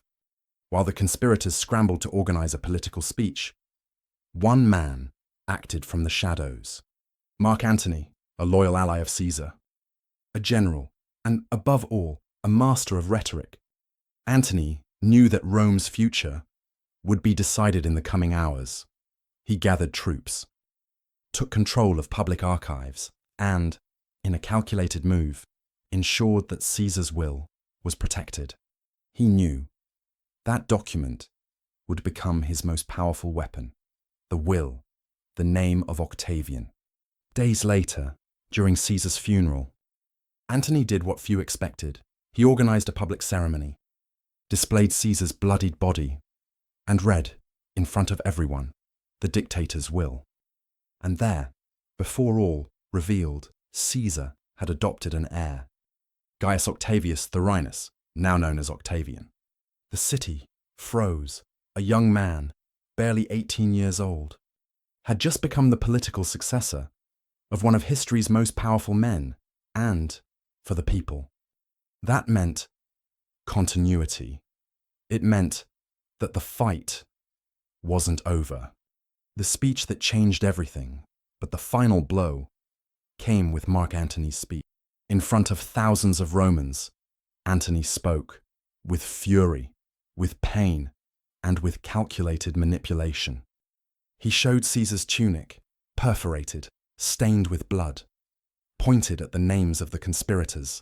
While the conspirators scrambled to organize a political speech, one man acted from the shadows. Mark Antony, a loyal ally of Caesar, a general, and above all, a master of rhetoric. Antony knew that Rome's future would be decided in the coming hours. He gathered troops, took control of public archives, and, in a calculated move, ensured that Caesar's will was protected. He knew that document would become his most powerful weapon: the will, the name of Octavian. Days later, during Caesar's funeral, Antony did what few expected. He organized a public ceremony, displayed Caesar's bloodied body, and read, in front of everyone, the dictator's will. And there, before all, revealed, Caesar had adopted an heir, Gaius Octavius Thurinus, now known as Octavian. The city froze. A young man, barely 18 years old, had just become the political successor of one of history's most powerful men, and for the people. That meant continuity. It meant that the fight wasn't over. The speech that changed everything, but the final blow, came with Mark Antony's speech. In front of thousands of Romans, Antony spoke with fury, with pain, and with calculated manipulation. He showed Caesar's tunic, perforated, stained with blood, pointed at the names of the conspirators,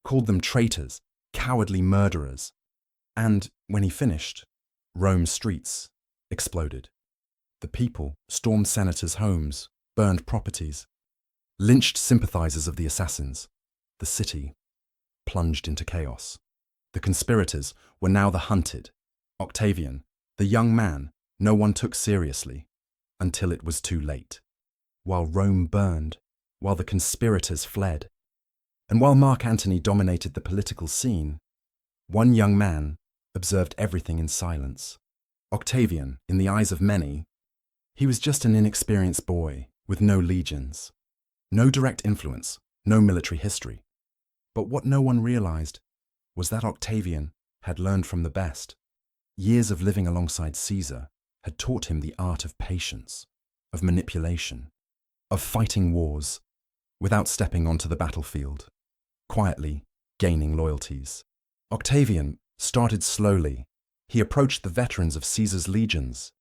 called them traitors, cowardly murderers, and, when he finished, Rome's streets exploded. The people stormed senators' homes, burned properties, lynched sympathizers of the assassins. The city plunged into chaos. The conspirators were now the hunted. Octavian, the young man no one took seriously, until it was too late. While Rome burned, while the conspirators fled, and while Mark Antony dominated the political scene, one young man observed everything in silence. Octavian, in the eyes of many, he was just an inexperienced boy with no legions, no direct influence, no military history. But what no one realized was that Octavian had learned from the best. Years of living alongside Caesar had taught him the art of patience, of manipulation, of fighting wars without stepping onto the battlefield, quietly gaining loyalties. Octavian started slowly. He approached the veterans of Caesar's legions,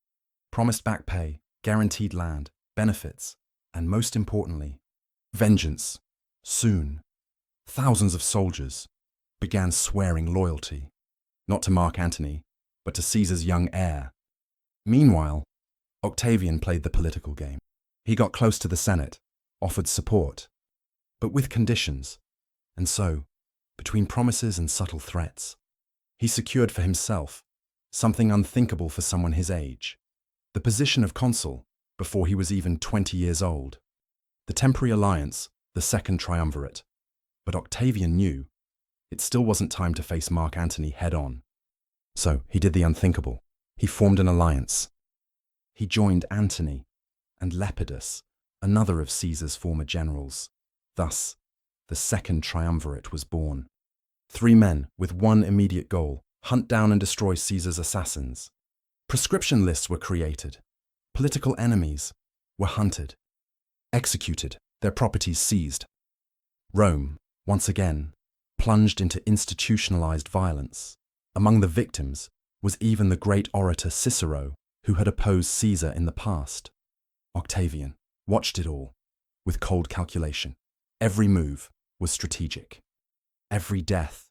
promised back pay, guaranteed land, benefits, and most importantly, vengeance. Soon, thousands of soldiers began swearing loyalty, not to Mark Antony, but to Caesar's young heir. Meanwhile, Octavian played the political game. He got close to the Senate, offered support, but with conditions, and so, between promises and subtle threats, he secured for himself something unthinkable for someone his age: the position of consul before he was even 20 years old. The temporary alliance, the second triumvirate. But Octavian knew it still wasn't time to face Mark Antony head-on. So he did the unthinkable. He formed an alliance. He joined Antony and Lepidus, another of Caesar's former generals. Thus, the second triumvirate was born. 3 men with one immediate goal: hunt down and destroy Caesar's assassins. Proscription lists were created. Political enemies were hunted, executed, their properties seized. Rome, once again, plunged into institutionalized violence. Among the victims was even the great orator Cicero, who had opposed Caesar in the past. Octavian watched it all with cold calculation. Every move was strategic. Every death,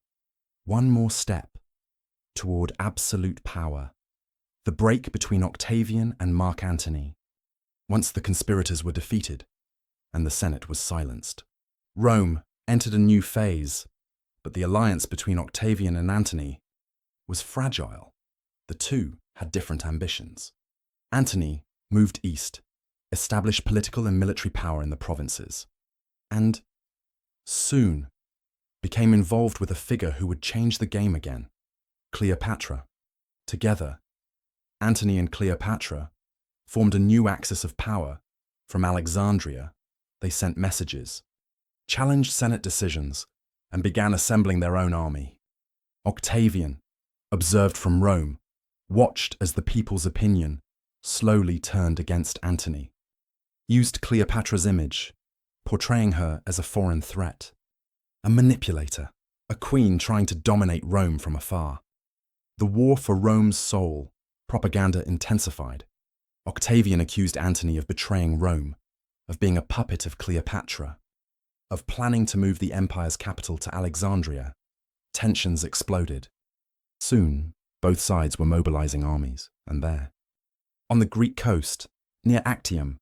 one more step toward absolute power. The break between Octavian and Mark Antony. Once the conspirators were defeated and the Senate was silenced, Rome entered a new phase, but the alliance between Octavian and Antony was fragile. The two had different ambitions. Antony moved east, established political and military power in the provinces, and soon became involved with a figure who would change the game again: Cleopatra. Together, Antony and Cleopatra formed a new axis of power. From Alexandria, they sent messages, challenged Senate decisions, and began assembling their own army. Octavian, observed from Rome, watched as the people's opinion slowly turned against Antony, used Cleopatra's image, portraying her as a foreign threat, a manipulator, a queen trying to dominate Rome from afar. The war for Rome's soul, propaganda intensified. Octavian accused Antony of betraying Rome, of being a puppet of Cleopatra, of planning to move the empire's capital to Alexandria. Tensions exploded. Soon, both sides were mobilizing armies, and there, on the Greek coast, near Actium,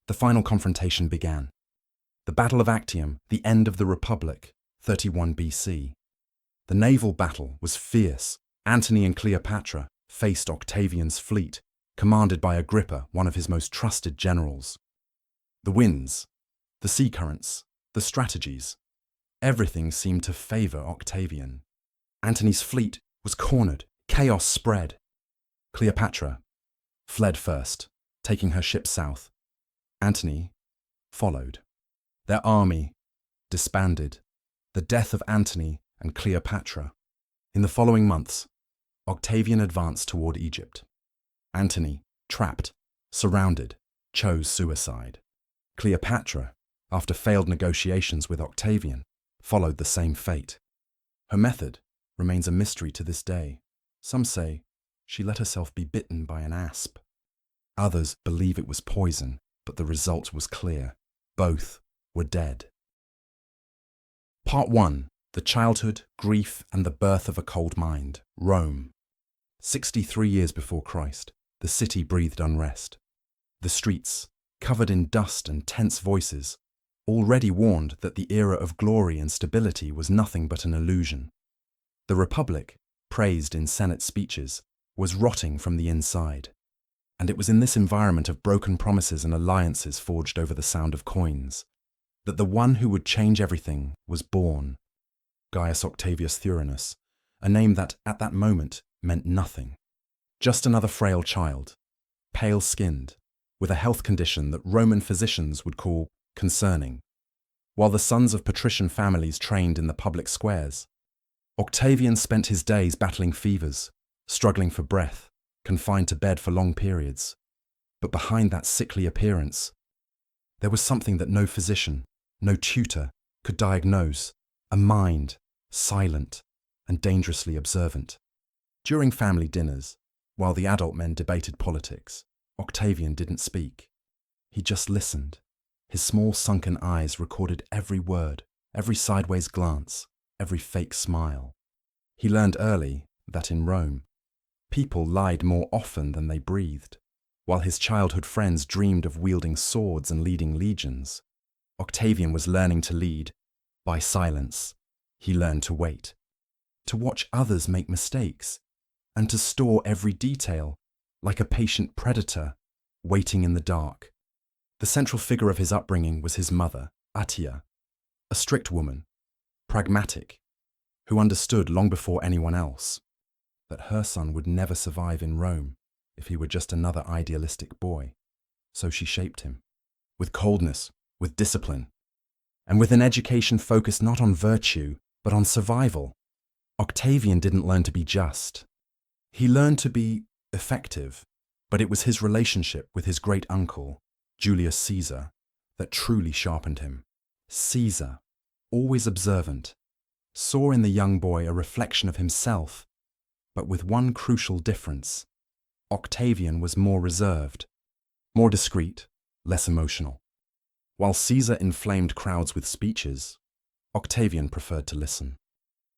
the final confrontation began. The Battle of Actium, the end of the Republic, 31 BC. The naval battle was fierce. Antony and Cleopatra faced Octavian's fleet, commanded by Agrippa, one of his most trusted generals. The winds, the sea currents, the strategies, everything seemed to favor Octavian. Antony's fleet was cornered, chaos spread. Cleopatra fled first, taking her ship south. Antony followed. Their army disbanded. The death of Antony and Cleopatra. In the following months, Octavian advanced toward Egypt. Antony, trapped, surrounded, chose suicide. Cleopatra, after failed negotiations with Octavian, followed the same fate. Her method remains a mystery to this day. Some say she let herself be bitten by an asp. Others believe it was poison, but the result was clear. Both were dead. Part 1. The Childhood, Grief, and the Birth of a Cold Mind. Rome. 63 years before Christ, the city breathed unrest. The streets, covered in dust and tense voices, already warned that the era of glory and stability was nothing but an illusion. The Republic, praised in Senate speeches, was rotting from the inside. And it was in this environment of broken promises and alliances forged over the sound of coins that the one who would change everything was born. Gaius Octavius Thurinus, a name that, at that moment, meant nothing. Just another frail child, pale-skinned, with a health condition that Roman physicians would call concerning. While the sons of patrician families trained in the public squares, Octavian spent his days battling fevers, struggling for breath, confined to bed for long periods. But behind that sickly appearance, there was something that no physician, no tutor could diagnose, a mind, silent and dangerously observant. During family dinners, while the adult men debated politics, Octavian didn't speak. He just listened. His small sunken eyes recorded every word, every sideways glance, every fake smile. He learned early that in Rome, people lied more often than they breathed. While his childhood friends dreamed of wielding swords and leading legions, Octavian was learning to lead by silence. He learned to wait, to watch others make mistakes, and to store every detail like a patient predator waiting in the dark. The central figure of his upbringing was his mother, Attia, a strict woman, pragmatic, who understood long before anyone else that her son would never survive in Rome if he were just another idealistic boy. So she shaped him, with coldness, with discipline, and with an education focused not on virtue, but on survival. Octavian didn't learn to be just. He learned to be effective, but it was his relationship with his great uncle, Julius Caesar, that truly sharpened him. Caesar, always observant, saw in the young boy a reflection of himself, but with one crucial difference. Octavian was more reserved, more discreet, less emotional. While Caesar inflamed crowds with speeches, Octavian preferred to listen,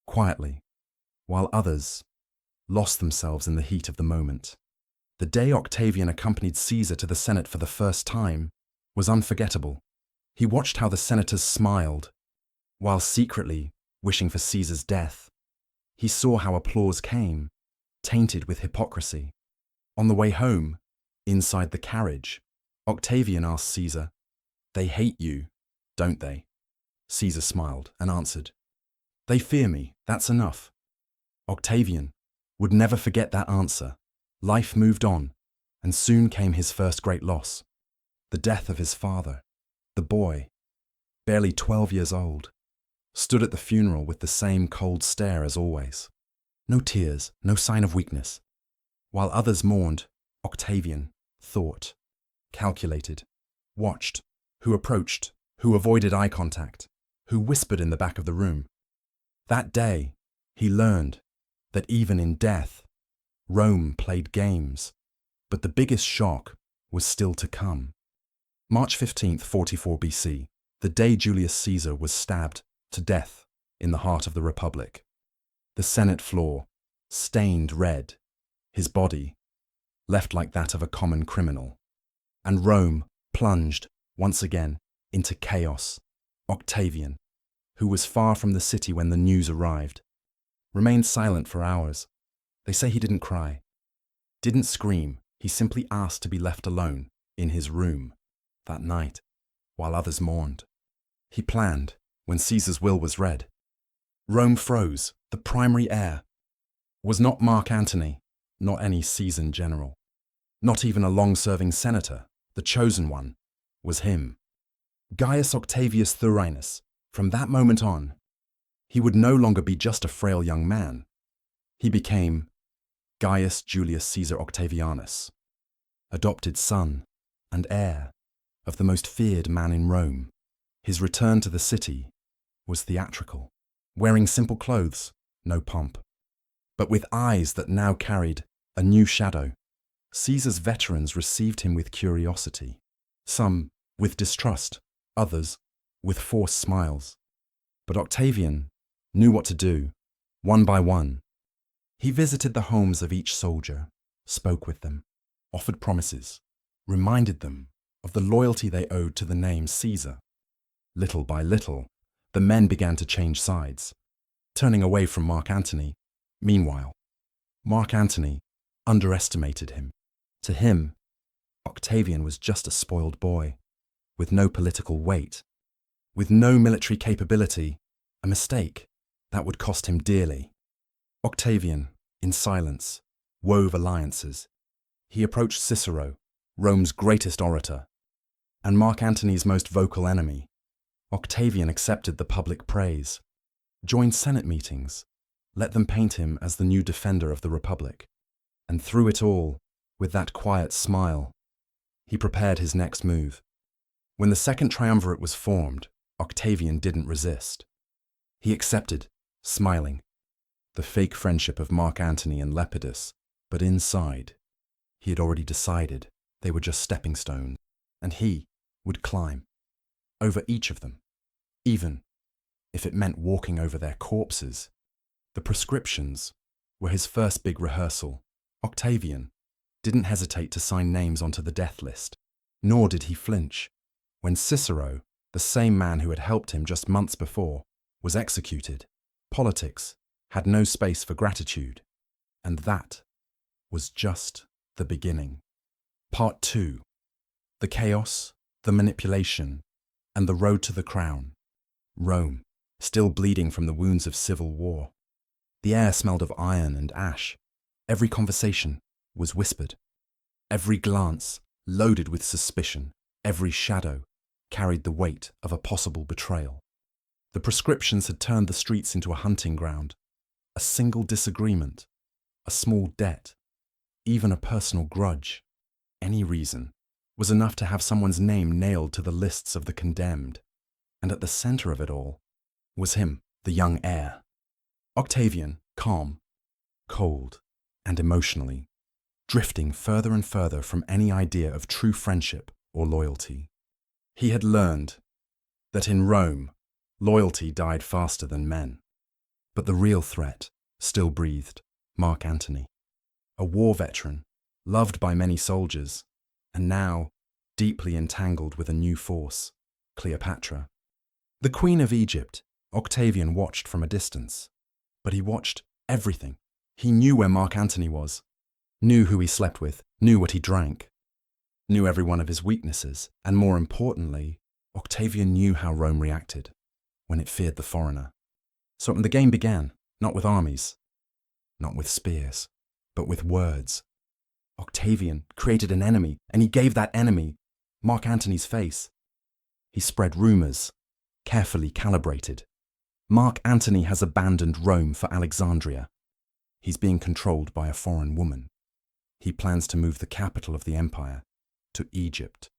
quietly, while others lost themselves in the heat of the moment. The day Octavian accompanied Caesar to the Senate for the first time was unforgettable. He watched how the senators smiled, while secretly wishing for Caesar's death. He saw how applause came, tainted with hypocrisy. On the way home, inside the carriage, Octavian asked Caesar, "They hate you, don't they?" Caesar smiled and answered, "They fear me, that's enough." Octavian would never forget that answer. Life moved on, and soon came his first great loss, the death of his father. The boy, barely 12 years old, stood at the funeral with the same cold stare as always. No tears, no sign of weakness. While others mourned, Octavian thought, calculated, watched, who approached, who avoided eye contact, who whispered in the back of the room. That day, he learned that even in death, Rome played games, but the biggest shock was still to come. March 15th, 44 BC, the day Julius Caesar was stabbed to death in the heart of the Republic. The Senate floor, stained red, his body left like that of a common criminal, and Rome plunged once again into chaos. Octavian, who was far from the city when the news arrived, remained silent for hours. They say he didn't cry, didn't scream. He simply asked to be left alone in his room that night while others mourned. He planned when Caesar's will was read. Rome froze. The primary heir was not Mark Antony, not any seasoned general, not even a long-serving senator. The chosen one was him, Gaius Octavius Thurinus. From that moment on, he would no longer be just a frail young man. He became Gaius Julius Caesar Octavianus, adopted son and heir of the most feared man in Rome. His return to the city was theatrical, wearing simple clothes, no pomp, but with eyes that now carried a new shadow. Caesar's veterans received him with curiosity, some with distrust, others with forced smiles. But Octavian knew what to do, one by one. He visited the homes of each soldier, spoke with them, offered promises, reminded them of the loyalty they owed to the name Caesar. Little by little, the men began to change sides, turning away from Mark Antony. Meanwhile, Mark Antony underestimated him. To him, Octavian was just a spoiled boy, with no political weight, with no military capability, a mistake that would cost him dearly. Octavian, in silence, wove alliances. He approached Cicero, Rome's greatest orator, and Mark Antony's most vocal enemy. Octavian accepted the public praise, joined Senate meetings, let them paint him as the new defender of the Republic. And through it all, with that quiet smile, he prepared his next move. When the second triumvirate was formed, Octavian didn't resist. He accepted, smiling, the fake friendship of Mark Antony and Lepidus, but inside, he had already decided they were just stepping stones, and he would climb over each of them, even if it meant walking over their corpses. The prescriptions were his first big rehearsal. Octavian didn't hesitate to sign names onto the death list, nor did he flinch when Cicero, the same man who had helped him just months before, was executed. Politics had no space for gratitude, and that was just the beginning. Part 2. The chaos, the manipulation, and the road to the crown. Rome, still bleeding from the wounds of civil war. The air smelled of iron and ash. Every conversation was whispered. Every glance loaded with suspicion. Every shadow carried the weight of a possible betrayal. The prescriptions had turned the streets into a hunting ground. A single disagreement, a small debt, even a personal grudge, any reason, was enough to have someone's name nailed to the lists of the condemned. And at the center of it all was him, the young heir. Octavian, calm, cold, and emotionally, drifting further and further from any idea of true friendship or loyalty. He had learned that in Rome, loyalty died faster than men. But the real threat still breathed: Mark Antony, a war veteran, loved by many soldiers, and now deeply entangled with a new force, Cleopatra. The Queen of Egypt, Octavian watched from a distance. But he watched everything. He knew where Mark Antony was, knew who he slept with, knew what he drank, knew every one of his weaknesses, and more importantly, Octavian knew how Rome reacted when it feared the foreigner. So the game began, not with armies, not with spears, but with words. Octavian created an enemy, and he gave that enemy Mark Antony's face. He spread rumors, carefully calibrated. Mark Antony has abandoned Rome for Alexandria. He's being controlled by a foreign woman. He plans to move the capital of the empire to Egypt.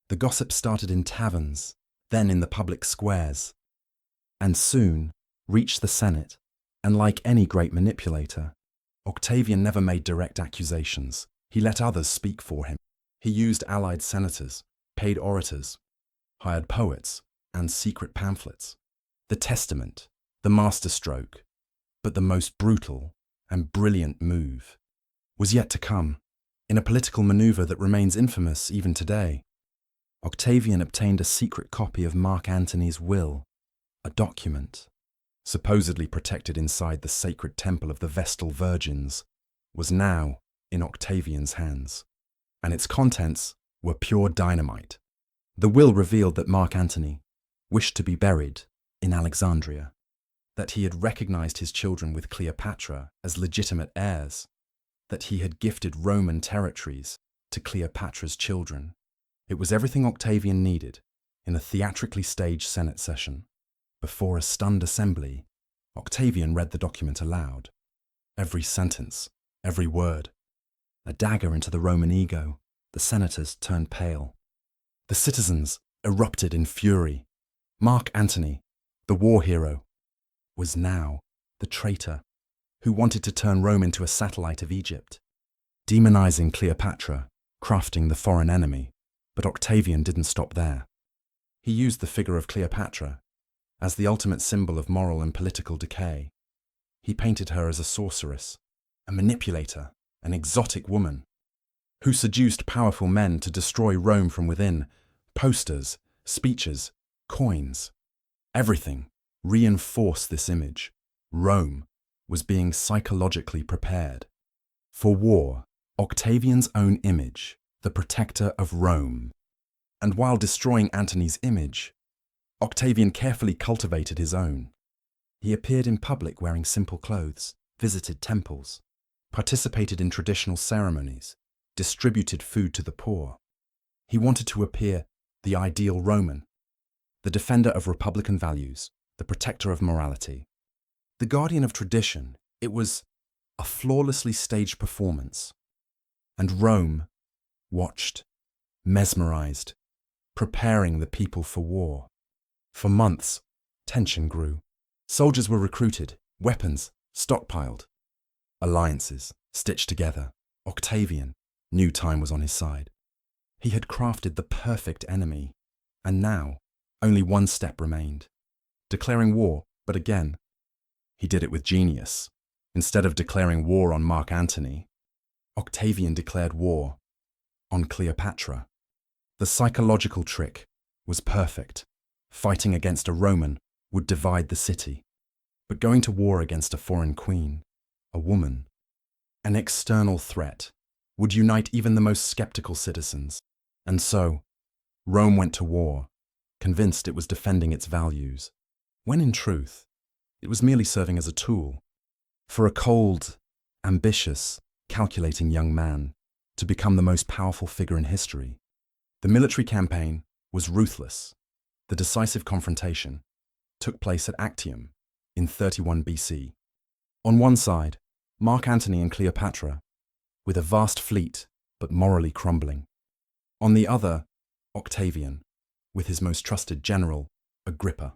The gossip started in taverns, then in the public squares, and soon reached the Senate. And like any great manipulator, Octavian never made direct accusations. He let others speak for him. He used allied senators, paid orators, hired poets, and secret pamphlets. The testament, the masterstroke, but the most brutal and brilliant move was yet to come, in a political maneuver that remains infamous even today. Octavian obtained a secret copy of Mark Antony's will, a document, supposedly protected inside the sacred temple of the Vestal Virgins, was now in Octavian's hands, and its contents were pure dynamite. The will revealed that Mark Antony wished to be buried in Alexandria, that he had recognized his children with Cleopatra as legitimate heirs, that he had gifted Roman territories to Cleopatra's children. It was everything Octavian needed in a theatrically staged Senate session. Before a stunned assembly, Octavian read the document aloud. Every sentence, every word, a dagger into the Roman ego. The senators turned pale. The citizens erupted in fury. Mark Antony, the war hero, was now the traitor who wanted to turn Rome into a satellite of Egypt, demonizing Cleopatra, crafting the foreign enemy. But Octavian didn't stop there. He used the figure of Cleopatra as the ultimate symbol of moral and political decay. He painted her as a sorceress, a manipulator, an exotic woman, who seduced powerful men to destroy Rome from within. Posters, speeches, coins, everything reinforced this image. Rome was being psychologically prepared for war. Octavian's own image, the protector of Rome. And while destroying Antony's image, Octavian carefully cultivated his own. He appeared in public wearing simple clothes, visited temples, participated in traditional ceremonies, distributed food to the poor. He wanted to appear the ideal Roman, the defender of republican values, the protector of morality, the guardian of tradition. It was a flawlessly staged performance. And Rome watched, mesmerized, preparing the people for war. For months, tension grew. Soldiers were recruited, weapons stockpiled, alliances stitched together. Octavian knew time was on his side. He had crafted the perfect enemy, and now only one step remained. Declaring war, but again, he did it with genius. Instead of declaring war on Mark Antony, Octavian declared war on Cleopatra. The psychological trick was perfect. Fighting against a Roman would divide the city, but going to war against a foreign queen, a woman, an external threat, would unite even the most skeptical citizens. And so, Rome went to war, convinced it was defending its values, when in truth, it was merely serving as a tool for a cold, ambitious, calculating young man to become the most powerful figure in history. The military campaign was ruthless. The decisive confrontation took place at Actium in 31 BC. On one side, Mark Antony and Cleopatra, with a vast fleet but morally crumbling. On the other, Octavian, with his most trusted general, Agrippa.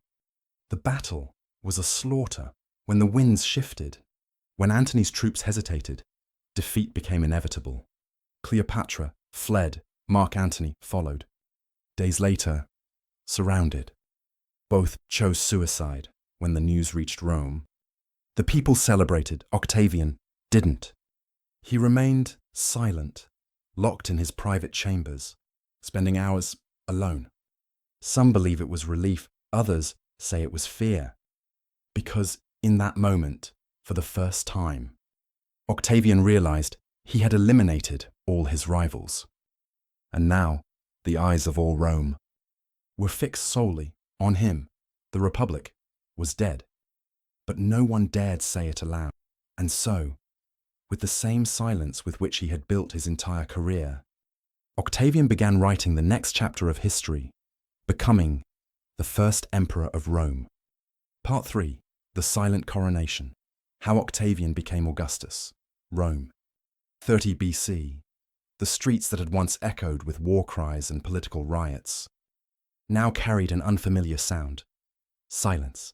The battle was a slaughter. When the winds shifted, when Antony's troops hesitated, defeat became inevitable. Cleopatra fled, Mark Antony followed. Days later, surrounded, both chose suicide when the news reached Rome. The people celebrated, Octavian didn't. He remained silent, locked in his private chambers, spending hours alone. Some believe it was relief, others say it was fear. Because in that moment, for the first time, Octavian realized he had eliminated all his rivals. And now, the eyes of all Rome were fixed solely on him. The Republic was dead. But no one dared say it aloud. And so, with the same silence with which he had built his entire career, Octavian began writing the next chapter of history, becoming the first emperor of Rome. Part 3. The Silent Coronation. How Octavian became Augustus. Rome. 30 BC. The streets that had once echoed with war cries and political riots now carried an unfamiliar sound. Silence.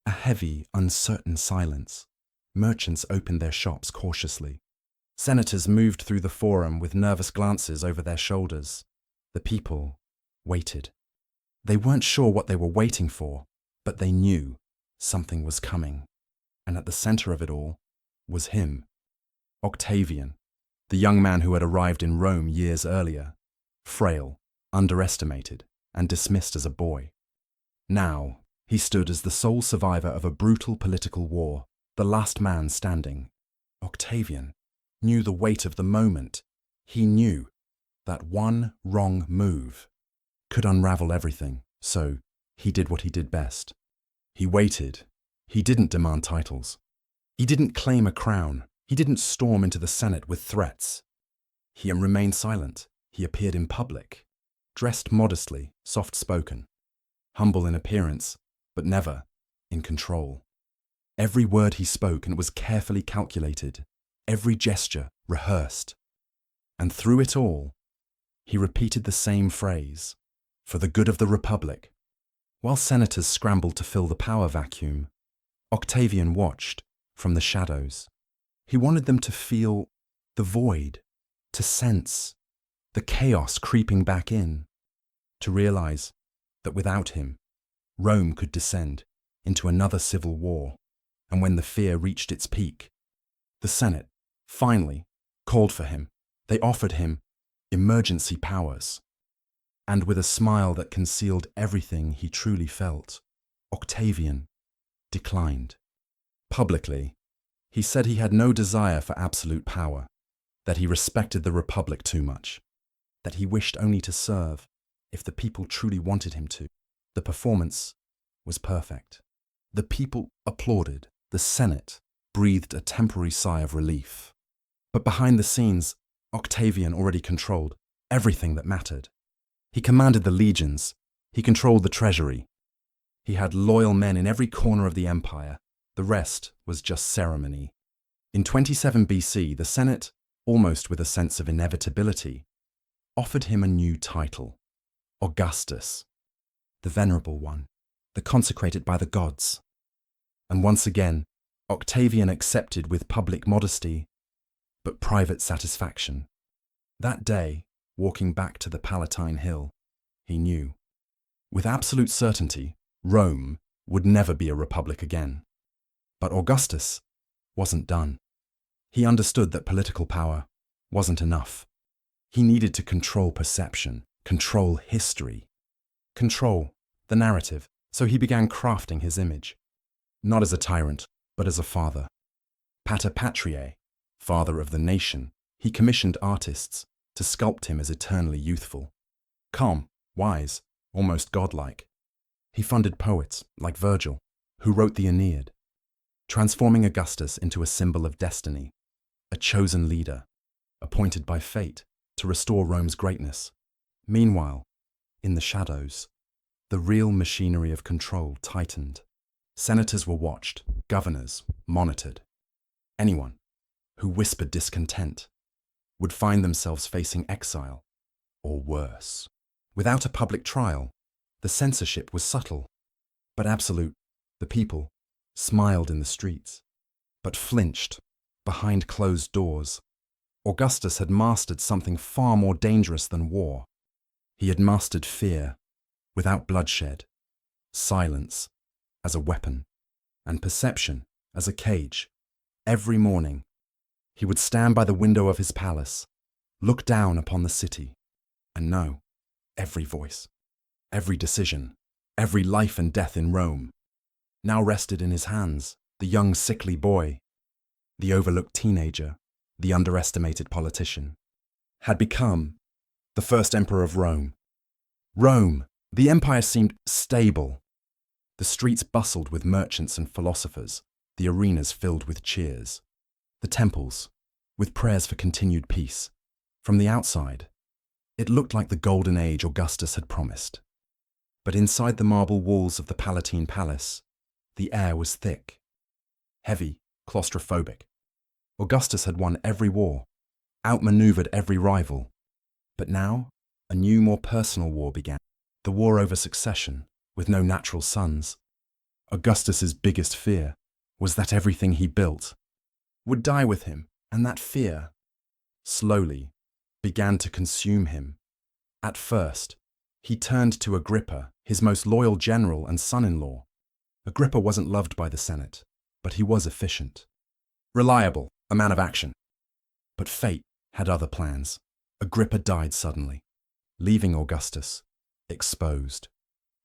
A heavy, uncertain silence. Merchants opened their shops cautiously. Senators moved through the forum with nervous glances over their shoulders. The people waited. They weren't sure what they were waiting for, but they knew something was coming. And at the center of it all was him, Octavian, the young man who had arrived in Rome years earlier, frail, underestimated, and dismissed as a boy. Now, he stood as the sole survivor of a brutal political war, the last man standing. Octavian knew the weight of the moment. He knew that one wrong move could unravel everything, so he did what he did best. He waited. He didn't demand titles. He didn't claim a crown. He didn't storm into the Senate with threats. He remained silent. He appeared in public, dressed modestly, soft-spoken, humble in appearance, but never in control. Every word he spoke, and it was carefully calculated, every gesture rehearsed. And through it all, he repeated the same phrase, for the good of the Republic. While senators scrambled to fill the power vacuum, Octavian watched from the shadows. He wanted them to feel the void, to sense the chaos creeping back in, to realize that without him, Rome could descend into another civil war. And when the fear reached its peak, the Senate finally called for him. They offered him emergency powers. And with a smile that concealed everything he truly felt, Octavian declined. Publicly, he said he had no desire for absolute power, that he respected the Republic too much, that he wished only to serve if the people truly wanted him to. The performance was perfect. The people applauded. The Senate breathed a temporary sigh of relief. But behind the scenes, Octavian already controlled everything that mattered. He commanded the legions. He controlled the treasury. He had loyal men in every corner of the empire. The rest was just ceremony. In 27 BC, the Senate, almost with a sense of inevitability, offered him a new title, Augustus, the venerable one, the consecrated by the gods. And once again, Octavian accepted with public modesty, but private satisfaction. That day, walking back to the Palatine Hill, he knew, with absolute certainty, Rome would never be a republic again. But Augustus wasn't done. He understood that political power wasn't enough. He needed to control perception, control history, control the narrative. So he began crafting his image, not as a tyrant, but as a father. Pater Patriae, father of the nation, he commissioned artists to sculpt him as eternally youthful, calm, wise, almost godlike. He funded poets like Virgil, who wrote the Aeneid, transforming Augustus into a symbol of destiny, a chosen leader, appointed by fate to restore Rome's greatness. Meanwhile, in the shadows, the real machinery of control tightened. Senators were watched, governors monitored. Anyone who whispered discontent would find themselves facing exile, or worse. Without a public trial, the censorship was subtle, but absolute. The people smiled in the streets, but flinched behind closed doors. Augustus had mastered something far more dangerous than war. He had mastered fear without bloodshed, silence as a weapon, and perception as a cage. Every morning, he would stand by the window of his palace, look down upon the city, and know every voice, every decision, every life and death in Rome now rested in his hands. The young sickly boy, the overlooked teenager, the underestimated politician, had become the first emperor of Rome. Rome, the empire seemed stable. The streets bustled with merchants and philosophers, the arenas filled with cheers, the temples with prayers for continued peace. From the outside, it looked like the golden age Augustus had promised. But inside the marble walls of the Palatine Palace, the air was thick, heavy, claustrophobic. Augustus had won every war, outmaneuvered every rival. But now, a new, more personal war began. The war over succession, with no natural sons. Augustus's biggest fear was that everything he built would die with him, and that fear, slowly, began to consume him. At first, he turned to Agrippa, his most loyal general and son-in-law. Agrippa wasn't loved by the Senate, but he was efficient, reliable, a man of action. But fate had other plans. Agrippa died suddenly, leaving Augustus exposed.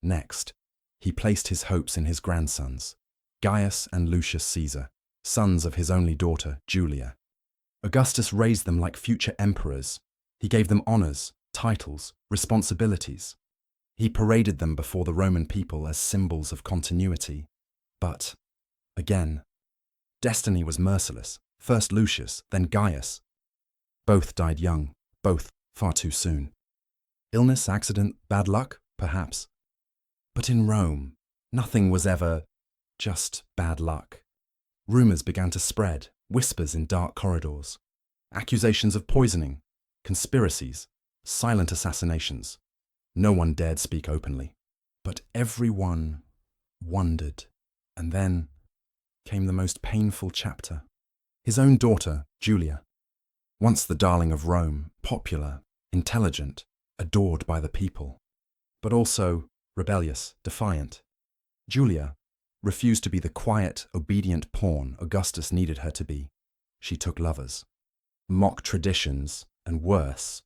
Next, he placed his hopes in his grandsons, Gaius and Lucius Caesar, sons of his only daughter, Julia. Augustus raised them like future emperors. He gave them honors, titles, responsibilities. He paraded them before the Roman people as symbols of continuity. But, again, destiny was merciless. First Lucius, then Gaius. Both died young, both far too soon. Illness, accident, bad luck, perhaps. But in Rome, nothing was ever just bad luck. Rumors began to spread, whispers in dark corridors, accusations of poisoning, conspiracies, silent assassinations. No one dared speak openly, but everyone wondered. And then came the most painful chapter. His own daughter, Julia, once the darling of Rome, popular, intelligent, adored by the people, but also rebellious, defiant. Julia refused to be the quiet, obedient pawn Augustus needed her to be. She took lovers, mock traditions, and worse,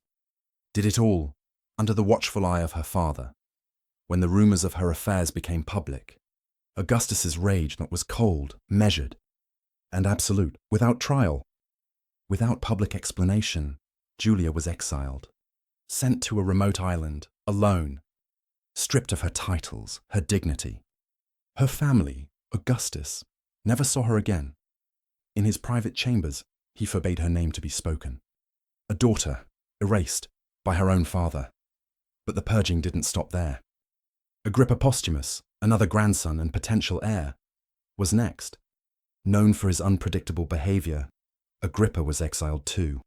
did it all under the watchful eye of her father. When the rumors of her affairs became public, Augustus's rage was cold, measured, and absolute, without trial. Without public explanation, Julia was exiled, sent to a remote island, alone, stripped of her titles, her dignity. Her family, Augustus, never saw her again. In his private chambers, he forbade her name to be spoken. A daughter, erased by her own father. But the purging didn't stop there. Agrippa Posthumus, another grandson and potential heir, was next. Known for his unpredictable behavior Agrippa was exiled too.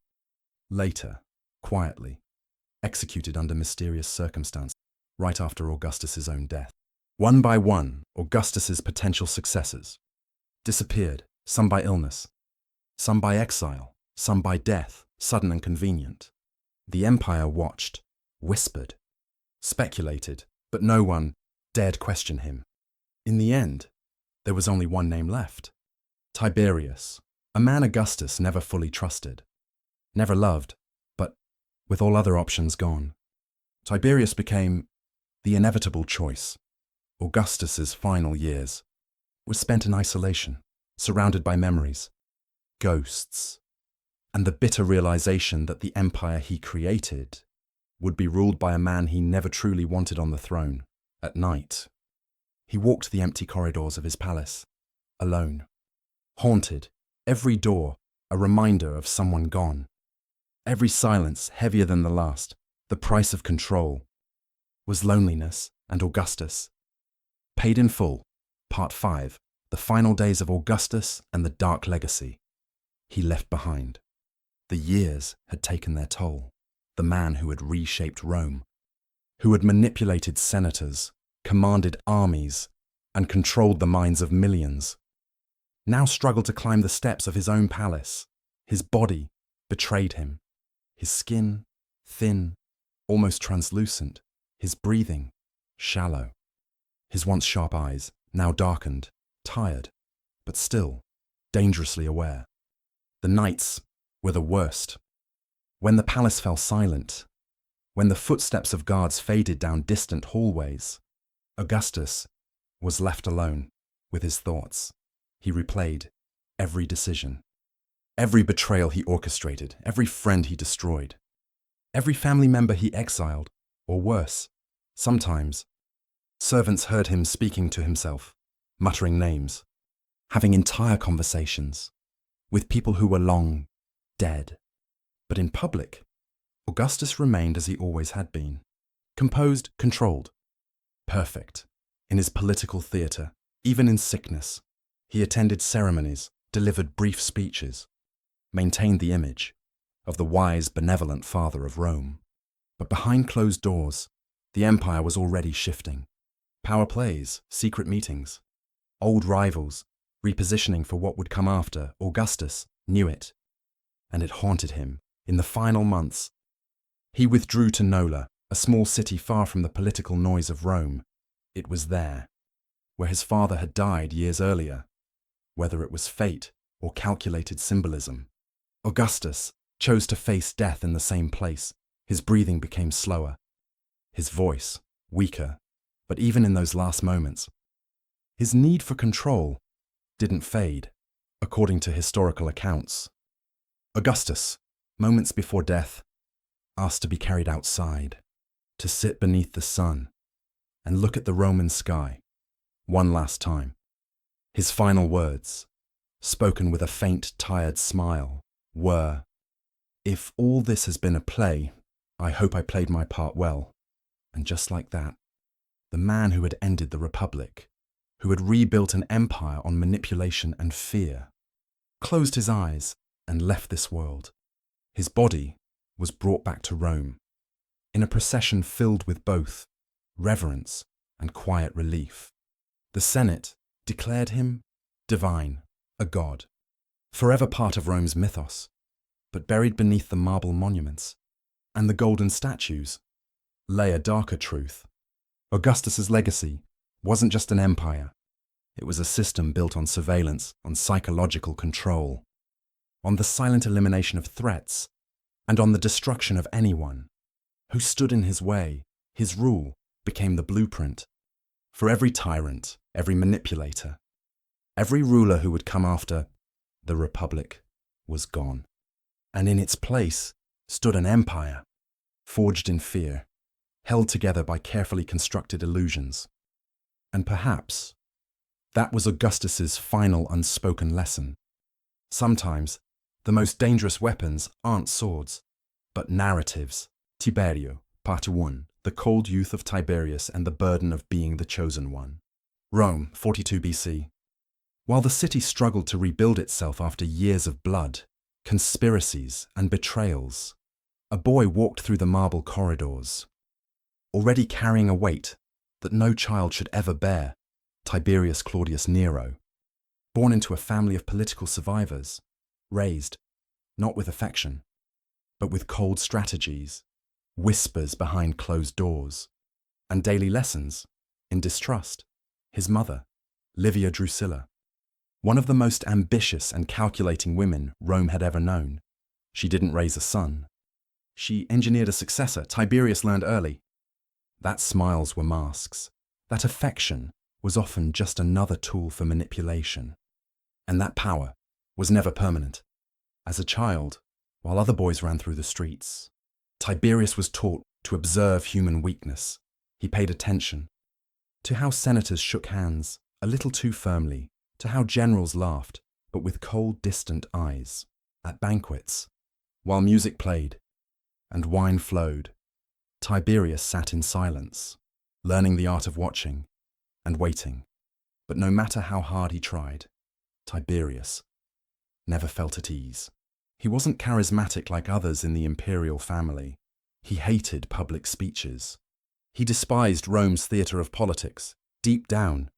Later, quietly, executed under mysterious circumstances, right after Augustus's own death. One by one, Augustus's potential successors disappeared, some by illness, some by exile, some by death, sudden and convenient. The empire watched, whispered, speculated, but no one dared question him. In the end, there was only one name left: Tiberius, a man Augustus never fully trusted, never loved, but with all other options gone. Tiberius became the inevitable choice. Augustus's final years were spent in isolation, surrounded by memories, ghosts, and the bitter realization that the empire he created would be ruled by a man he never truly wanted on the throne. At night, he walked the empty corridors of his palace, alone, haunted, every door a reminder of someone gone, every silence heavier than the last. The price of control was loneliness, and Augustus paid in full. Part 5, the final days of Augustus and the dark legacy he left behind. The years had taken their toll. The man who had reshaped Rome, who had manipulated senators, commanded armies, and controlled the minds of millions, now struggled to climb the steps of his own palace. His body betrayed him. His skin, thin, almost translucent. His breathing, shallow. His once sharp eyes, now darkened, tired, but still dangerously aware. The nights were the worst. When the palace fell silent, when the footsteps of guards faded down distant hallways, Augustus was left alone with his thoughts. He replayed every decision, every betrayal he orchestrated, every friend he destroyed, every family member he exiled, or worse, sometimes, servants heard him speaking to himself, muttering names, having entire conversations with people who were long dead. But in public, Augustus remained as he always had been, composed, controlled, perfect. In his political theatre, even in sickness, he attended ceremonies, delivered brief speeches, maintained the image of the wise, benevolent father of Rome. But behind closed doors, the empire was already shifting. Power plays, secret meetings, old rivals, repositioning for what would come after. Augustus knew it, and it haunted him. In the final months, he withdrew to Nola, a small city far from the political noise of Rome. It was there, where his father had died years earlier. Whether it was fate or calculated symbolism, Augustus chose to face death in the same place. His breathing became slower, his voice weaker, but even in those last moments, his need for control didn't fade, according to historical accounts. Augustus, moments before death, asked to be carried outside, to sit beneath the sun and look at the Roman sky one last time. His final words, spoken with a faint, tired smile, were, "If all this has been a play, I hope I played my part well." And just like that, the man who had ended the Republic, who had rebuilt an empire on manipulation and fear, closed his eyes and left this world. His body was brought back to Rome, in a procession filled with both reverence and quiet relief. The Senate declared him divine, a god, forever part of Rome's mythos, but buried beneath the marble monuments and the golden statues lay a darker truth. Augustus's legacy wasn't just an empire. It was a system built on surveillance, on psychological control, on the silent elimination of threats, and on the destruction of anyone who stood in his way. His rule became the blueprint for every tyrant, every manipulator, every ruler who would come after. The Republic was gone, and in its place stood an empire, forged in fear, held together by carefully constructed illusions. And perhaps that was Augustus's final unspoken lesson. Sometimes the most dangerous weapons aren't swords, but narratives. Tiberio, Part 1, the cold youth of Tiberius and the burden of being the chosen one. Rome, 42 BC. While the city struggled to rebuild itself after years of blood, conspiracies and betrayals. A boy walked through the marble corridors, already carrying a weight that no child should ever bear, Tiberius Claudius Nero, born into a family of political survivors, raised, not with affection, but with cold strategies, whispers behind closed doors, and daily lessons in distrust. His mother, Livia Drusilla, one of the most ambitious and calculating women Rome had ever known. She didn't raise a son. She engineered a successor. Tiberius learned early that smiles were masks, that affection was often just another tool for manipulation, and that power was never permanent. As a child, while other boys ran through the streets, Tiberius was taught to observe human weakness. He paid attention to how senators shook hands a little too firmly, to how generals laughed, but with cold, distant eyes, at banquets, while music played and wine flowed. Tiberius sat in silence, learning the art of watching and waiting. But no matter how hard he tried, Tiberius never felt at ease. He wasn't charismatic like others in the imperial family. He hated public speeches. He despised Rome's theatre of politics. Deep down,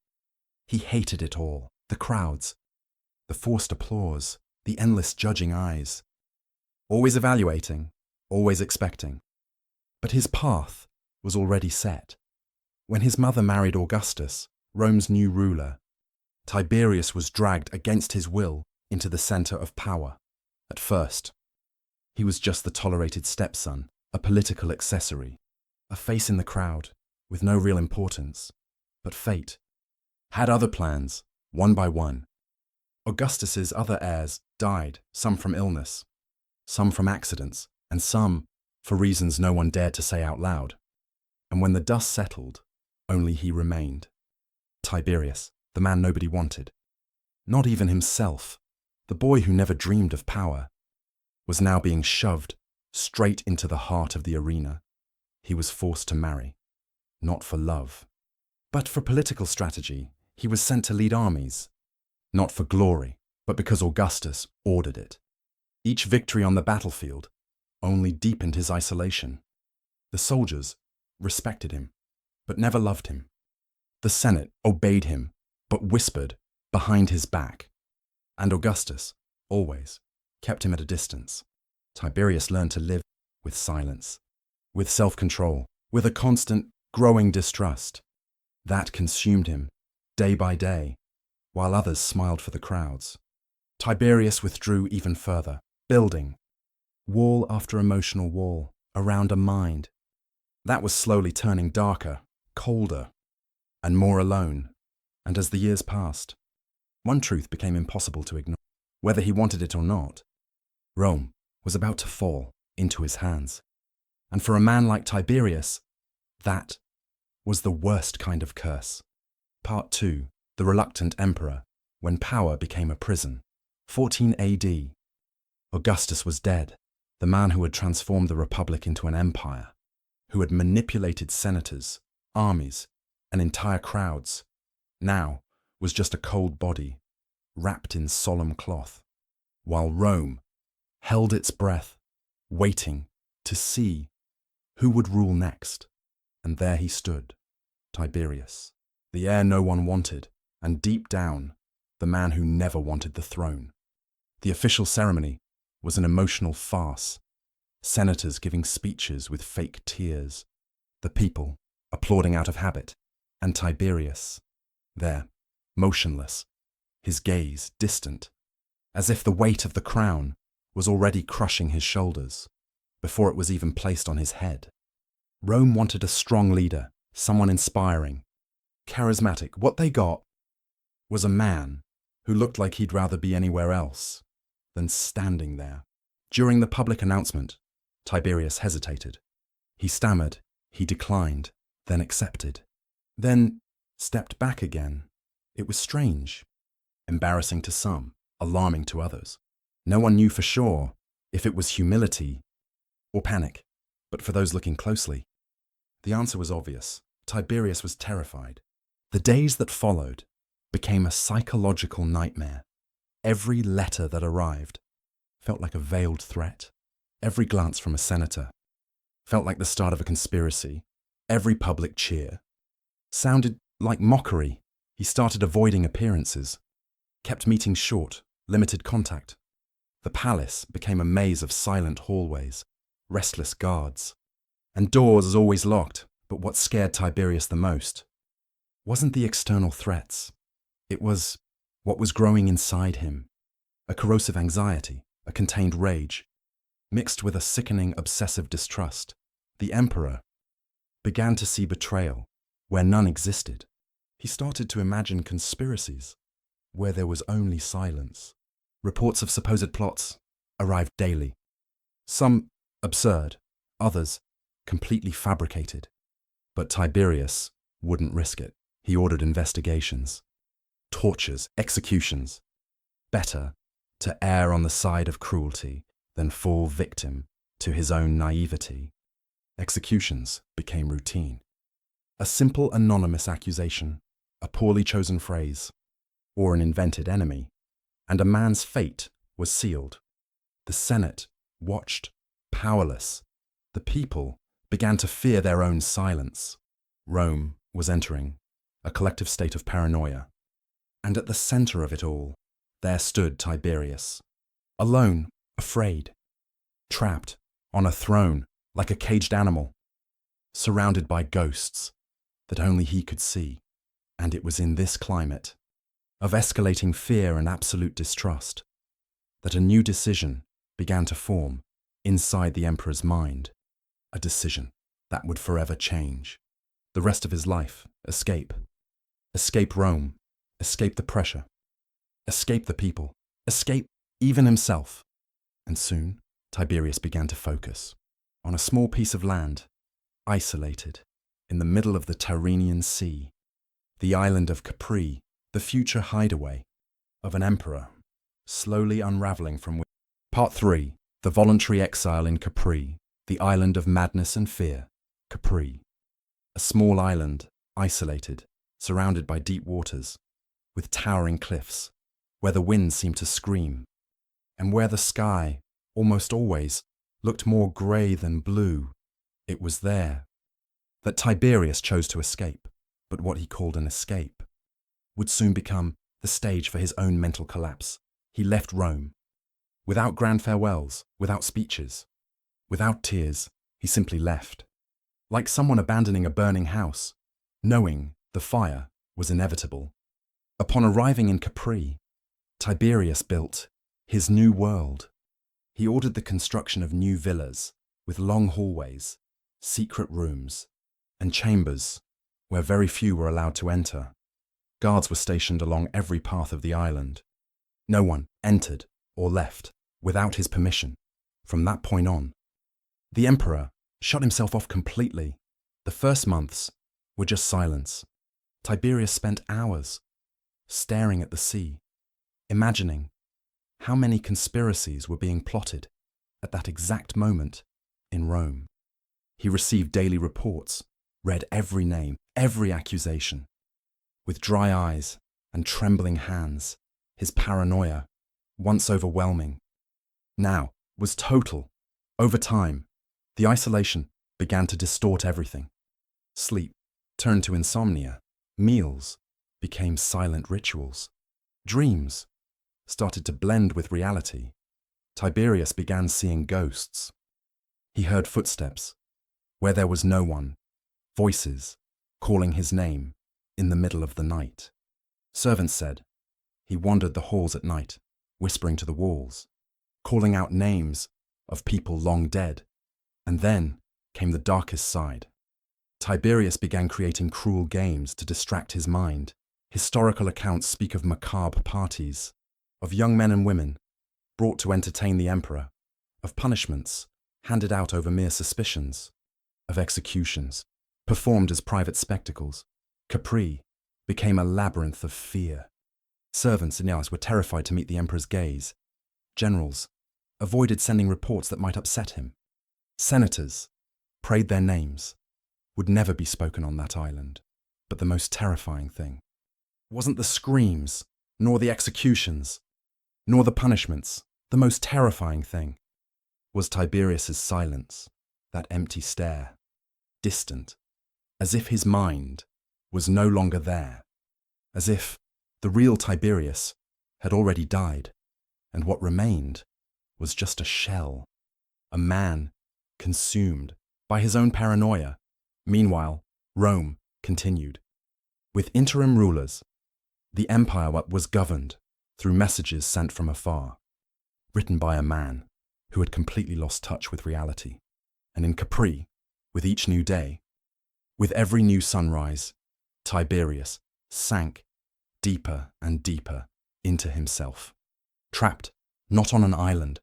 he hated it all. The crowds, the forced applause, the endless judging eyes. Always evaluating, always expecting. But his path was already set. When his mother married Augustus, Rome's new ruler, Tiberius was dragged against his will into the centre of power. At first, he was just the tolerated stepson, a political accessory, a face in the crowd with no real importance. But fate had other plans, one by one. Augustus's other heirs died, some from illness, some from accidents, and some for reasons no one dared to say out loud. And when the dust settled, only he remained. Tiberius, the man nobody wanted. Not even himself, the boy who never dreamed of power, was now being shoved straight into the heart of the arena. He was forced to marry, not for love, but for political strategy. He was sent to lead armies, not for glory, but because Augustus ordered it. Each victory on the battlefield only deepened his isolation. The soldiers respected him, but never loved him. The Senate obeyed him, but whispered behind his back. And Augustus, always, kept him at a distance. Tiberius learned to live with silence, with self-control, with a constant, growing distrust. That consumed him, day by day, while others smiled for the crowds. Tiberius withdrew even further, building wall after emotional wall around a mind that was slowly turning darker, colder, and more alone. And as the years passed, one truth became impossible to ignore. Whether he wanted it or not, Rome was about to fall into his hands. And for a man like Tiberius, that was the worst kind of curse. Part 2. The Reluctant Emperor, when power became a prison. 14 AD. Augustus was dead, the man who had transformed the Republic into an empire, who had manipulated senators, armies, and entire crowds, now was just a cold body, wrapped in solemn cloth, while Rome held its breath, waiting to see who would rule next. And there he stood, Tiberius, the heir no one wanted, and deep down, the man who never wanted the throne. The official ceremony was an emotional farce, senators giving speeches with fake tears, the people applauding out of habit, and Tiberius, there, motionless, his gaze distant, as if the weight of the crown was already crushing his shoulders, before it was even placed on his head. Rome wanted a strong leader, someone inspiring, charismatic. What they got was a man who looked like he'd rather be anywhere else than standing there. During the public announcement, Tiberius hesitated. He stammered, he declined, then accepted, then stepped back again. It was strange, embarrassing to some, alarming to others. No one knew for sure if it was humility or panic, but for those looking closely, the answer was obvious. Tiberius was terrified. The days that followed became a psychological nightmare. Every letter that arrived, felt like a veiled threat. Every glance from a senator felt like the start of a conspiracy. Every public cheer sounded like mockery. He started avoiding appearances, kept meetings short, limited contact. The palace became a maze of silent hallways, restless guards, and doors always locked. But what scared Tiberius the most wasn't the external threats. It was what was growing inside him, a corrosive anxiety, a contained rage, mixed with a sickening obsessive distrust. The emperor began to see betrayal where none existed. He started to imagine conspiracies where there was only silence. Reports of supposed plots arrived daily. Some absurd, others completely fabricated. But Tiberius wouldn't risk it. He ordered investigations, tortures, executions. Better to err on the side of cruelty than fall victim to his own naivety. Executions became routine. A simple anonymous accusation, a poorly chosen phrase, or an invented enemy, and a man's fate was sealed. The Senate watched, powerless. The people began to fear their own silence. Rome was entering a collective state of paranoia. And at the center of it all, there stood Tiberius, alone, afraid, trapped on a throne like a caged animal, surrounded by ghosts that only he could see. And it was in this climate of escalating fear and absolute distrust that a new decision began to form inside the emperor's mind, a decision that would forever change the rest of his life. Escape. Escape Rome. Escape the pressure. Escape the people. Escape even himself. And soon, Tiberius began to focus on a small piece of land, isolated in the middle of the Tyrrhenian Sea, the island of Capri, the future hideaway of an emperor, slowly unraveling from within. Part 3. The voluntary exile in Capri, the island of madness and fear. Capri. A small island, isolated, surrounded by deep waters, with towering cliffs, where the wind seemed to scream, and where the sky, almost always, looked more grey than blue. It was there that Tiberius chose to escape, but what he called an escape would soon become the stage for his own mental collapse. He left Rome, without grand farewells, without speeches, without tears. He simply left, like someone abandoning a burning house, knowing the fire was inevitable. Upon arriving in Capri, Tiberius built his new world. He ordered the construction of new villas with long hallways, secret rooms, and chambers where very few were allowed to enter. Guards were stationed along every path of the island. No one entered or left without his permission. From that point on, the emperor shut himself off completely. The first months were just silence. Tiberius spent hours staring at the sea, imagining how many conspiracies were being plotted at that exact moment in Rome. He received daily reports, read every name, every accusation. With dry eyes and trembling hands, his paranoia, once overwhelming, now was total. Over time, the isolation began to distort everything. Sleep turned to insomnia. Meals became silent rituals. Dreams started to blend with reality. Tiberius began seeing ghosts. He heard footsteps where there was no one, voices calling his name in the middle of the night. Servants said he wandered the halls at night, whispering to the walls, calling out names of people long dead. And then came the darkest side. Tiberius began creating cruel games to distract his mind. Historical accounts speak of macabre parties, of young men and women brought to entertain the emperor, of punishments handed out over mere suspicions, of executions performed as private spectacles. Capri became a labyrinth of fear. Servants in the house were terrified to meet the emperor's gaze. Generals avoided sending reports that might upset him. Senators prayed their names would never be spoken on that island. But the most terrifying thing wasn't the screams, nor the executions, nor the punishments. The most terrifying thing was Tiberius's silence, that empty stare, distant, as if his mind was no longer there, as if the real Tiberius had already died, and what remained was just a shell, a man consumed by his own paranoia. Meanwhile, Rome continued. With interim rulers, the empire was governed through messages sent from afar, written by a man who had completely lost touch with reality. And in Capri, with each new day, with every new sunrise, Tiberius sank deeper and deeper into himself, trapped not on an island,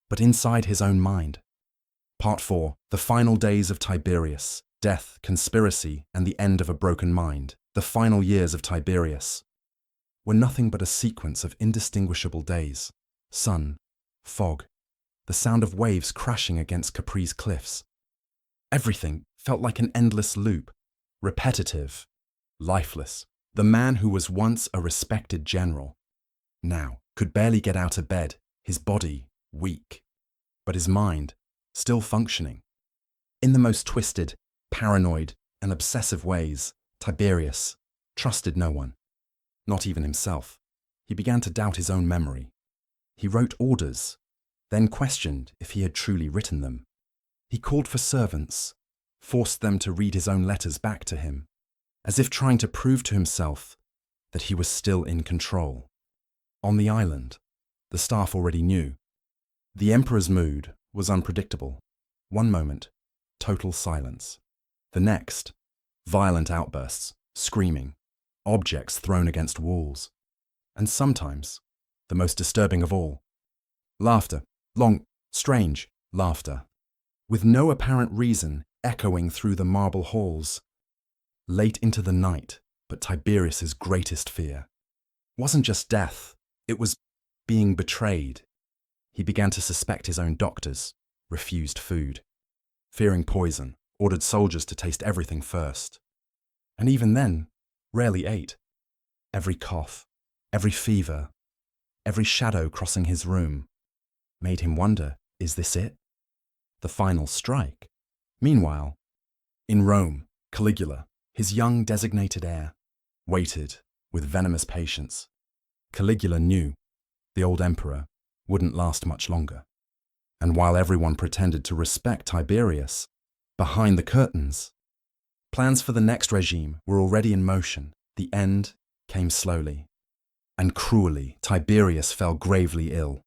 but inside his own mind. Part 4, the final days of Tiberius, death, conspiracy, and the end of a broken mind. The final years of Tiberius were nothing but a sequence of indistinguishable days, sun, fog, the sound of waves crashing against Capri's cliffs. Everything felt like an endless loop, repetitive, lifeless. The man who was once a respected general now could barely get out of bed, his body weak, but his mind still functioning. In the most twisted, paranoid, and obsessive ways, Tiberius trusted no one, not even himself. He began to doubt his own memory. He wrote orders, then questioned if he had truly written them. He called for servants, forced them to read his own letters back to him, as if trying to prove to himself that he was still in control. On the island, the staff already knew. The emperor's mood was unpredictable. One moment, total silence. The next, violent outbursts, screaming, objects thrown against walls. And sometimes, the most disturbing of all, laughter, long, strange laughter, with no apparent reason echoing through the marble halls. Late into the night, but Tiberius's greatest fear wasn't just death, it was being betrayed. He began to suspect his own doctors, refused food, fearing poison, ordered soldiers to taste everything first. And even then, rarely ate. Every cough, every fever, every shadow crossing his room made him wonder, is this it? The final strike? Meanwhile, in Rome, Caligula, his young designated heir, waited with venomous patience. Caligula knew the old emperor wouldn't last much longer. And while everyone pretended to respect Tiberius, behind the curtains, plans for the next regime were already in motion. The end came slowly. And cruelly, Tiberius fell gravely ill.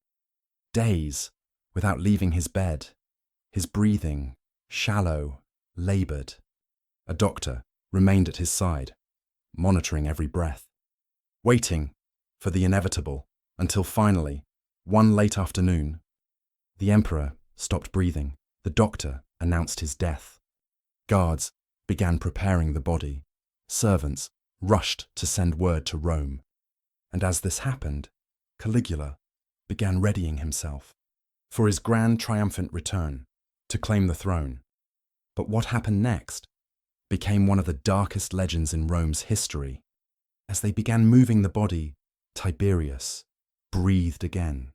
Days without leaving his bed, his breathing shallow, labored. A doctor remained at his side, monitoring every breath, waiting for the inevitable, until finally, one late afternoon, the emperor stopped breathing. The doctor announced his death. Guards began preparing the body. Servants rushed to send word to Rome. And as this happened, Caligula began readying himself for his grand triumphant return to claim the throne. But what happened next became one of the darkest legends in Rome's history. As they began moving the body, Tiberius breathed again.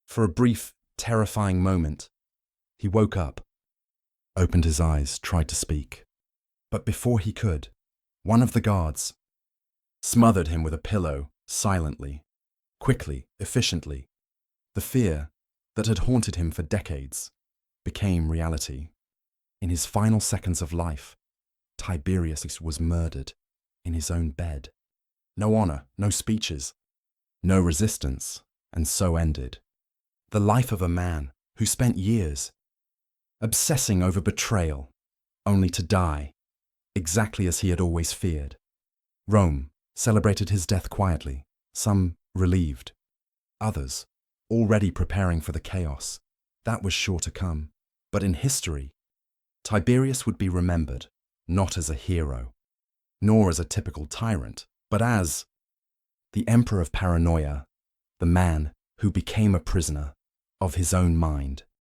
For a brief, terrifying moment, he woke up, opened his eyes, tried to speak. But before he could, one of the guards smothered him with a pillow, silently, quickly, efficiently. The fear that had haunted him for decades became reality. In his final seconds of life, Tiberius was murdered in his own bed. No honor, no speeches, no resistance, and so ended the life of a man who spent years obsessing over betrayal, only to die exactly as he had always feared. Rome celebrated his death quietly, some relieved, others already preparing for the chaos that was sure to come. But in history, Tiberius would be remembered not as a hero, nor as a typical tyrant, but as the emperor of paranoia, the man who became a prisoner of his own mind.